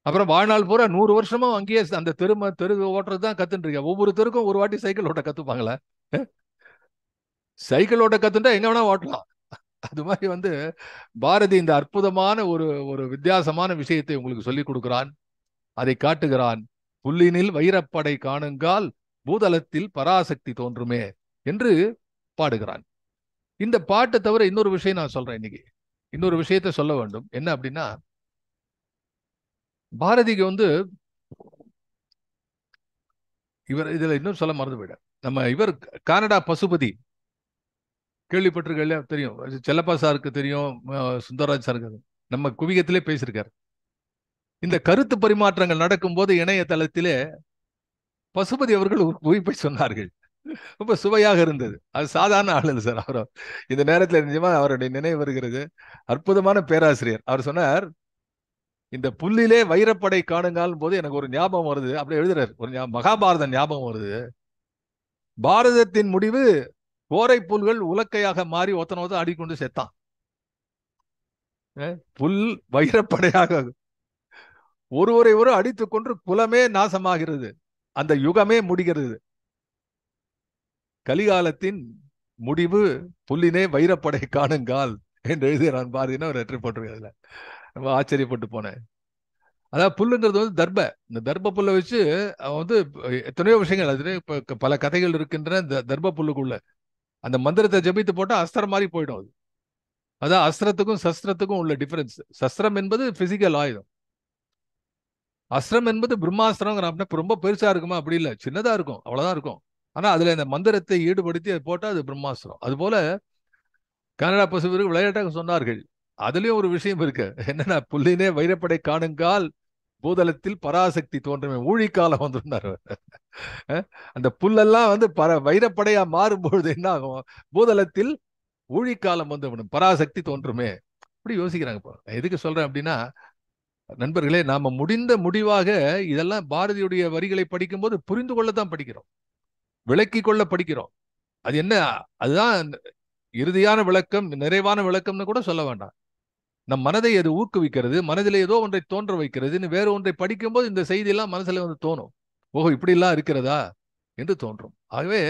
அப்புறம் வாழ்நாள் பூரா 100 வருஷமும் அங்கேயே அந்த தெரு ஓட்டுறது தான் கத்துட்டு இருக்க. ஒவ்வொரு தெருக்கும் ஒரு வாட்டி சைக்கிள் ஓட்ட கத்துப்பாங்களா? சைக்கிள் ஓட்ட கத்துட்டா எங்க வேணா ஓட்டலாம். அது மாதிரி பாரதி இந்த அற்புதமான ஒரு ஒரு வித்தியாசமான விஷயத்தை உங்களுக்கு சொல்லிக் கொடுக்கிறான், அதை காட்டுகிறான். புல்லினில் வைரப்படை காணுங்கால் பூதளத்தில் பராசக்தி தோன்றுமே என்று பாடுகிறான். இந்த பாட்டை தவிர இன்னொரு விஷயம் நான் சொல்றேன். இன்னைக்கு இன்னொரு விஷயத்தை சொல்ல வேண்டும். என்ன அப்படின்னா, பாரதிக்கு இவர் இதுல இன்னும் சொல்ல மறந்து போயிட. இவர் கனடா பசுபதி கேள்விப்பட்டிருக்க தெரியும். செல்லப்பா சாருக்கு தெரியும், சுந்தரராஜ் சாருக்கு. நம்ம குவியத்திலே பேசியிருக்காரு. இந்த கருத்து பரிமாற்றங்கள் நடக்கும்போது இணையதளத்திலே பசுபதி அவர்கள் ஒரு குவிப்பை சொன்னார்கள். ரொம்ப சுவையாக இருந்தது. அது சாதாரண ஆள் இல்லை சார். அவர் இந்த நேரத்தில் நிஜமா அவருடைய நினைவு வருகிறது. அற்புதமான பேராசிரியர். அவர் சொன்னார், இந்த புல்லிலே வைரப்படை காணுங்கால் போது எனக்கு ஒரு ஞாபகம் வருது. அப்படி எழுதுறாரு. ஒரு மகாபாரதம் ஞாபகம் வருது. பாரதத்தின் முடிவு கோரை புல்கள் உலக்கையாக மாறி ஒத்தன ஆடிக்கொண்டு செத்தான். புல் வைரப்படையாக ஒருவரை ஒரு அடித்துக் கொண்டு குலமே நாசமாகிறது, அந்த யுகமே முடிகிறது. கலிகாலத்தின் முடிவு புல்லினே வைரப்படை காணுங்கால் என்று எழுதுகிறான் பாரதினா ஒரு லெட்டர் போட்டிருக்காதுல. ரொம்ப ஆச்சரியப்பட்டு போனேன். அதாவது புல்லுங்கிறது தர்ப. இந்த தர்ப புல்லை வச்சு அவன் எத்தனையோ விஷயங்கள், அதுல பல கதைகள் இருக்கின்றன. தர்ப புல்லுக்குள்ள அந்த மந்திரத்தை ஜபித்து போட்டா அஸ்திரம் மாதிரி போயிடும். அதான் அஸ்திரத்துக்கும் சஸ்திரத்துக்கும் உள்ள டிஃபரன்ஸ். சஸ்திரம் என்பது பிசிக்கல் ஆயுதம், அஸ்திரம் என்பது பிரம்மாஸ்திரம். ரொம்ப பெருசா இருக்குமா? அப்படி இல்லை, சின்னதா இருக்கும், அவ்வளவுதான் இருக்கும். ஆனா அதுல இந்த மந்திரத்தை ஈடுபடுத்தி அது போட்டா அது பிரம்மாஸ்திரம். அது போல கனடா பசுவிற்கு விளையாட்டாக சொன்னார்கள். அதுலயும் ஒரு விஷயம் இருக்கு. என்னன்னா, புல்லினே வைரப்படை காணுங்கால் பூதளத்தில் பராசக்தி தோன்றுமே. ஊழிக்காலம் வந்துருந்தார். அந்த புல்லெல்லாம் வைரப்படையா மாறும்பொழுது என்ன ஆகும்? பூதளத்தில் ஊழிக்காலம் பராசக்தி தோன்றுமே. இப்படி யோசிக்கிறாங்க. எதுக்கு சொல்றேன் அப்படின்னா, நண்பர்களே, நாம முடிவாக இதெல்லாம் பாரதியுடைய வரிகளை படிக்கும் போது புரிந்து கொள்ளத்தான் படிக்கிறோம், விளக்கி கொள்ள படிக்கிறோம். அது என்ன, அதுதான் இறுதியான விளக்கம், நிறைவான விளக்கம்னு கூட சொல்ல வேண்டாம். நம் மனதை அது ஊக்குவிக்கிறது, மனதில் ஏதோ ஒன்றை தோன்ற வைக்கிறது. வேற ஒன்றை படிக்கும் போது இந்த செய்தி எல்லாம் மனசுல தோணும். ஓஹோ, இப்படி எல்லாம் இருக்கிறதா என்று தோன்றும். ஆகவே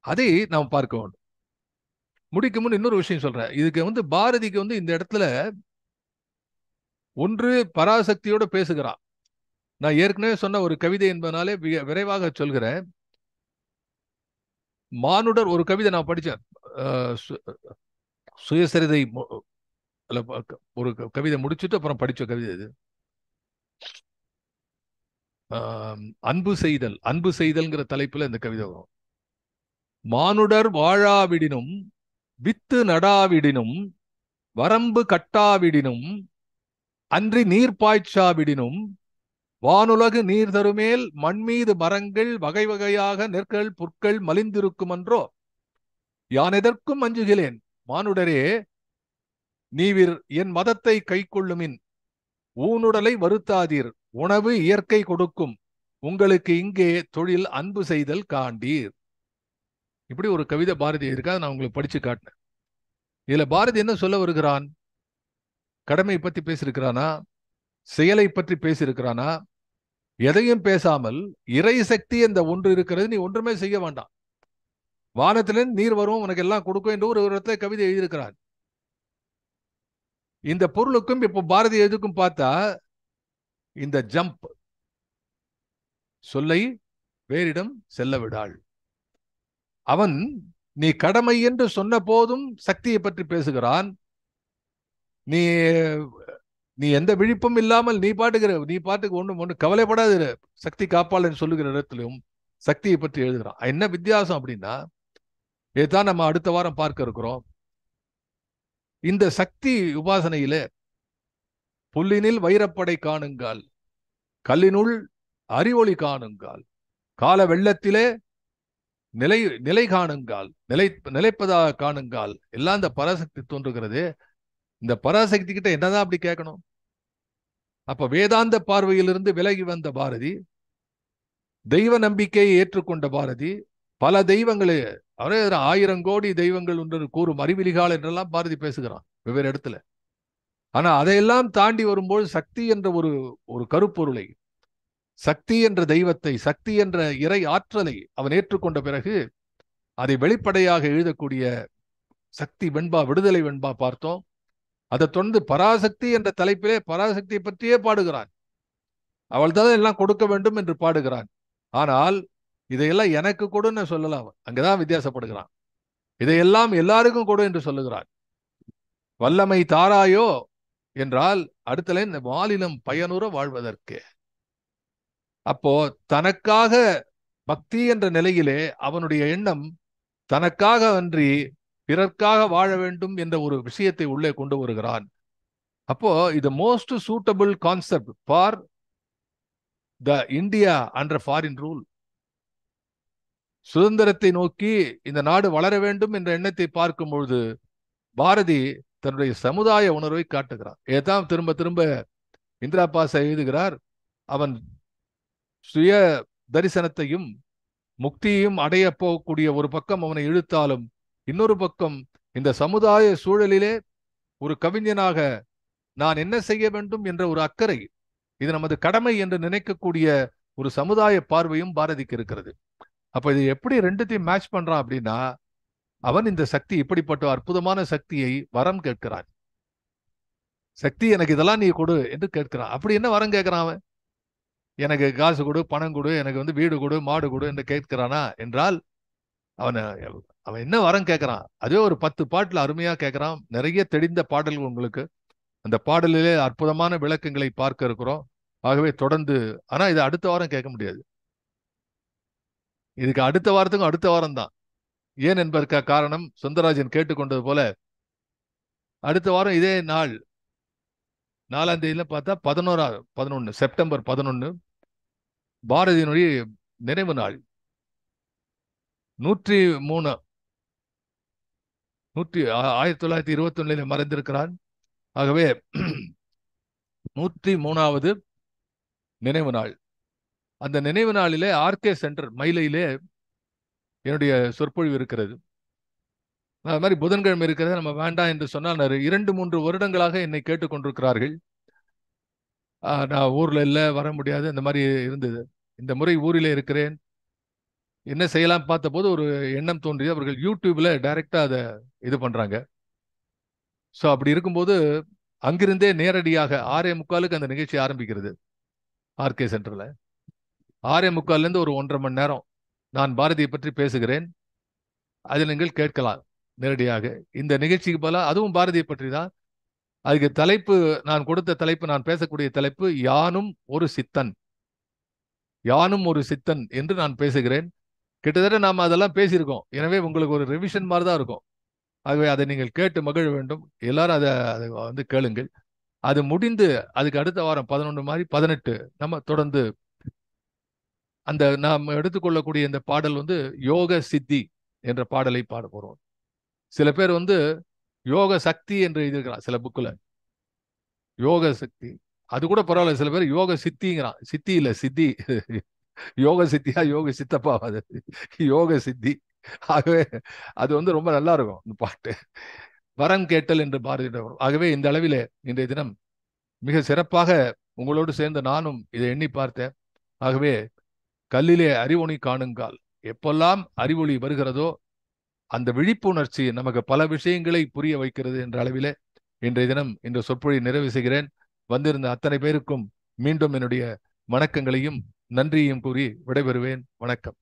அதை நாம் பார்க்க வேண்டும். முடிக்கும் முன் இன்னொரு விஷயம் சொல்றேன். இதுக்கு பாரதிக்கு இந்த இடத்துல ஒன்று பராசக்தியோட பேசுகிறான். நான் ஏற்கனவே சொன்ன ஒரு கவிதை என்பதனாலே விரைவாக சொல்கிறேன். மானுடர் ஒரு கவிதை நான் படித்தேன், சுயசரிதை ஒரு கவிதை முடிச்சுட்டு அப்புறம் படிச்ச கவிதை இது. அன்பு செய்தல், அன்பு செய்தல்ங்கிற தலைப்புல இந்த கவிதை வரும். மானுடர் வாழாவிடினும் வித்து நடாவிடினும் வரம்பு கட்டாவிடினும் அன்றி நீர் பாய்ச்சாவிடினும் வானுலகு நீர் தருமேல் மண்மீது மரங்கள் வகை வகையாக நெற்கள் புற்கள் மலிந்திருக்குமன்றோ யான் எதற்கும் அஞ்சுகிறேன். மானுடரே, நீவிர் என் மதத்தை கை கொள்ளுமின் ஊனுடலை வருத்தாதீர். உணவு இயற்கை கொடுக்கும், உங்களுக்கு இங்கே தொழில் அன்பு செய்தல் காண்டீர். இப்படி ஒரு கவிதை பாரதி இருக்கா, நான் உங்களுக்கு படிச்சு காட்டினேன். இதுல பாரதி என்ன சொல்ல வருகிறான்? கடமை பத்தி பேசியிருக்கிறானா? செயலை பற்றி பேசியிருக்கிறானா? எதையும் பேசாமல் இறை சக்தி என்ற ஒன்று இருக்கிறது, நீ ஒன்றுமே செய்ய வேண்டாம், வானத்திலிருந்து நீர் வரும், உனக்கு எல்லாம் கொடுக்கும் என்று ஒரு இடத்துல கவிதை எழுதியிருக்கிறான். இந்த பொருளுக்கும் இப்போ பாரதி எதுக்கும் பார்த்தா இந்த ஜம்ப், சொல்லை வேறிடம் செல்ல விடாள். அவன் நீ கடமை என்று சொன்ன போதும் சக்தியை பற்றி பேசுகிறான். நீ நீ எந்த விழிப்பும் இல்லாமல் நீ பாட்டுக்கு ஒண்ணு கவலைப்படாது, சக்தி காப்பாளன் சொல்லுகிற இடத்திலும் சக்தியை பற்றி எழுதுகிறான். என்ன வித்தியாசம் அப்படின்னா, இதுதான் நம்ம அடுத்த வாரம் பார்க்க இருக்கிறோம். இந்த சக்தி உபாசனையில புல்லினில் வைரப்படை காணுங்கால், கல்லினுள் அறிவொளி காணுங்கால், கால வெள்ளத்திலே நிலை காணுங்கால், நிலைப்பதாக காணுங்கால், எல்லாம் இந்த பராசக்தி தோன்றுகிறது. இந்த பராசக்தி கிட்ட என்னதான் அப்படி கேட்கணும்? அப்ப வேதாந்த பார்வையிலிருந்து விலகி வந்த பாரதி, தெய்வ நம்பிக்கையை ஏற்றுக்கொண்ட பாரதி, பல தெய்வங்களை, அவரே 1000 கோடி தெய்வங்கள் ஒன்று கூறும் அறிவிலிகால் என்றெல்லாம் பாரதி பேசுகிறான் வெவ்வேறு இடத்துல. ஆனா அதையெல்லாம் தாண்டி வரும்போது சக்தி என்ற ஒரு ஒரு கருப்பொருளை, சக்தி என்ற தெய்வத்தை, சக்தி என்ற இறை ஆற்றலை அவன் ஏற்றுக்கொண்ட பிறகு அதை வெளிப்படையாக எழுதக்கூடிய சக்தி வெண்பா, விடுதலை வெண்பா பார்த்தோம். அதை தொடர்ந்து பராசக்தி என்ற தலைப்பிலே பராசக்தியை பற்றியே பாடுகிறான். அவள் தான் எல்லாம் கொடுக்க வேண்டும் என்று பாடுகிறான். ஆனால் இதையெல்லாம் எனக்கு கொடுன்னு சொல்லலாம், அங்கதான் வித்தியாசப்படுகிறான். இதையெல்லாம் எல்லாருக்கும் கொடு என்று சொல்லுகிறான். வல்லமை தாராயோ என்றால் அடுத்த லைன், வாலினம் பயனுற வாழ்வதற்கு. அப்போ தனக்காக பக்தி என்ற நிலையிலே அவனுடைய எண்ணம் தனக்காக அன்றி பிறர்க்காக வாழ வேண்டும் என்ற ஒரு விஷயத்தை உள்ளே கொண்டு வருகிறான். அப்போ இது most suitable concept for the India under foreign rule. சுதந்திரத்தை நோக்கி இந்த நாடு வளர வேண்டும் என்ற எண்ணத்தை பார்க்கும் பொழுது பாரதி தன்னுடைய சமுதாய உணர்வை காட்டுகிறார். ஏதான் திரும்ப திரும்ப இந்திரா பாச எழுதுகிறார். அவன் சுய தரிசனத்தையும் முக்தியையும் அடைய போகக்கூடிய ஒரு பக்கம் அவனை இழுத்தாலும், இன்னொரு பக்கம் இந்த சமுதாய சூழலிலே ஒரு கவிஞனாக நான் என்ன செய்ய வேண்டும் என்ற ஒரு அக்கறை, இது நமது கடமை என்று நினைக்கக்கூடிய ஒரு சமுதாய பார்வையும் பாரதிக்கு இருக்கிறது. அப்ப இது எப்படி ரெண்டுத்தையும் மேட்ச் பண்றான் அப்படின்னா, அவன் இந்த சக்தி, இப்படிப்பட்ட அற்புதமான சக்தியை வரம் கேட்கிறான். சக்தி எனக்கு இதெல்லாம் நீ கொடு என்று கேட்கிறான். அப்படி என்ன வரம் கேட்கிறான் அவன்? எனக்கு காசு கொடு, பணம் கொடு, எனக்கு வீடு கொடு, மாடு கொடு என்று கேட்கிறானா என்றால் அவன் என்ன வரம் கேட்கிறான்? அதே ஒரு 10 பாட்டுல அருமையா கேட்கிறான். நிறைய தெளிந்த பாடல்கள் உங்களுக்கு, அந்த பாடலிலே அற்புதமான விளக்கங்களை பார்க்க இருக்கிறோம். ஆகவே தொடர்ந்து, ஆனா இது அடுத்த வாரம் கேட்க முடியாது. இதுக்கு அடுத்த வாரத்துக்கும் அடுத்த வாரம் தான். ஏன் என்பதற்கான காரணம் சுந்தரராஜன் கேட்டுக்கொண்டது போல, அடுத்த வாரம் இதே நாள் 4ஆம் தேதியில பார்த்தா 11 செப்டம்பர் 11 பாரதியினுடைய நினைவு நாள். 1921 மறைந்திருக்கிறான். ஆகவே 103வது நினைவு நாள். அந்த நினைவு நாளிலே ஆர்கே சென்டர் மயிலையிலே என்னுடைய சொற்பொழிவு இருக்கிறது. அது மாதிரி புதன்கிழமை இருக்கிறது. நம்ம வேண்டாம் என்று சொன்னால் 2-3 வருடங்களாக என்னை கேட்டுக்கொண்டிருக்கிறார்கள். நான் ஊர்ல இல்லை, வர முடியாது, இந்த மாதிரி இருந்தது. இந்த முறை ஊரிலே இருக்கிறேன், என்ன செய்யலாம் பார்த்த போது ஒரு எண்ணம் தோன்றியது. அவர்கள் யூடியூப்ல டைரக்டா அதை இது பண்றாங்க. ஸோ அப்படி இருக்கும்போது அங்கிருந்தே நேரடியாக 6:45 அந்த நிகழ்ச்சி ஆரம்பிக்கிறது ஆர்கே சென்டர்ல. 6:45 ஒரு 1.5 மணி நேரம் நான் பாரதியை பற்றி பேசுகிறேன். அதில் நீங்கள் கேட்கலாம் நேரடியாக. இந்த நிகழ்ச்சிக்கு போல அதுவும் பாரதியை பற்றி தான். அதுக்கு தலைப்பு, நான் கொடுத்த தலைப்பு, நான் பேசக்கூடிய தலைப்பு யானும் ஒரு சித்தன், யானும் ஒரு சித்தன் என்று நான் பேசுகிறேன். கிட்டத்தட்ட நாம் அதெல்லாம் பேசியிருக்கோம். எனவே உங்களுக்கு ஒரு ரிவிஷன் மாதிரி தான் இருக்கும். ஆகவே அதை நீங்கள் கேட்டு மகிழ வேண்டும். எல்லாரும் அதை கேளுங்கள். அது முடிந்து அதுக்கு அடுத்த வாரம் 11 மாதிரி 18 நம்ம தொடர்ந்து அந்த நாம் எடுத்துக்கொள்ளக்கூடிய இந்த பாடல் யோக சித்தி என்ற பாடலை பாட போறோம். சில பேர் யோக சக்தி என்று எழுதியிருக்கிறான் சில புக்கில், யோக சக்தி. அது கூட பரவாயில்ல. சில பேர் யோக சித்திங்கிறான். சித்தி இல்ல, சித்தி. யோக சித்தியா யோக சித்தப்பா, அது யோக சித்தி. ஆகவே அது ரொம்ப நல்லா இருக்கும் இந்த பாட்டு. வரம் கேட்டல் என்று பாரதியிடம். ஆகவே இந்த அளவிலே இன்றைய தினம் மிக சிறப்பாக உங்களோடு சேர்ந்து நானும் இதை எண்ணி பார்த்தேன். ஆகவே கல்லிலே அறிவொளி காணுங்கால், எப்பெல்லாம் அறிவொளி வருகிறதோ அந்த விழிப்புணர்ச்சி நமக்கு பல விஷயங்களை புரிய வைக்கிறது என்ற அளவிலே இன்றைய தினம் இந்த சொற்பொழிவை நிறைவு செய்கிறேன். வந்திருந்த அத்தனை பேருக்கும் மீண்டும் என்னுடைய வணக்கங்களையும் நன்றியையும் கூறி விடைபெறுவேன். வணக்கம்.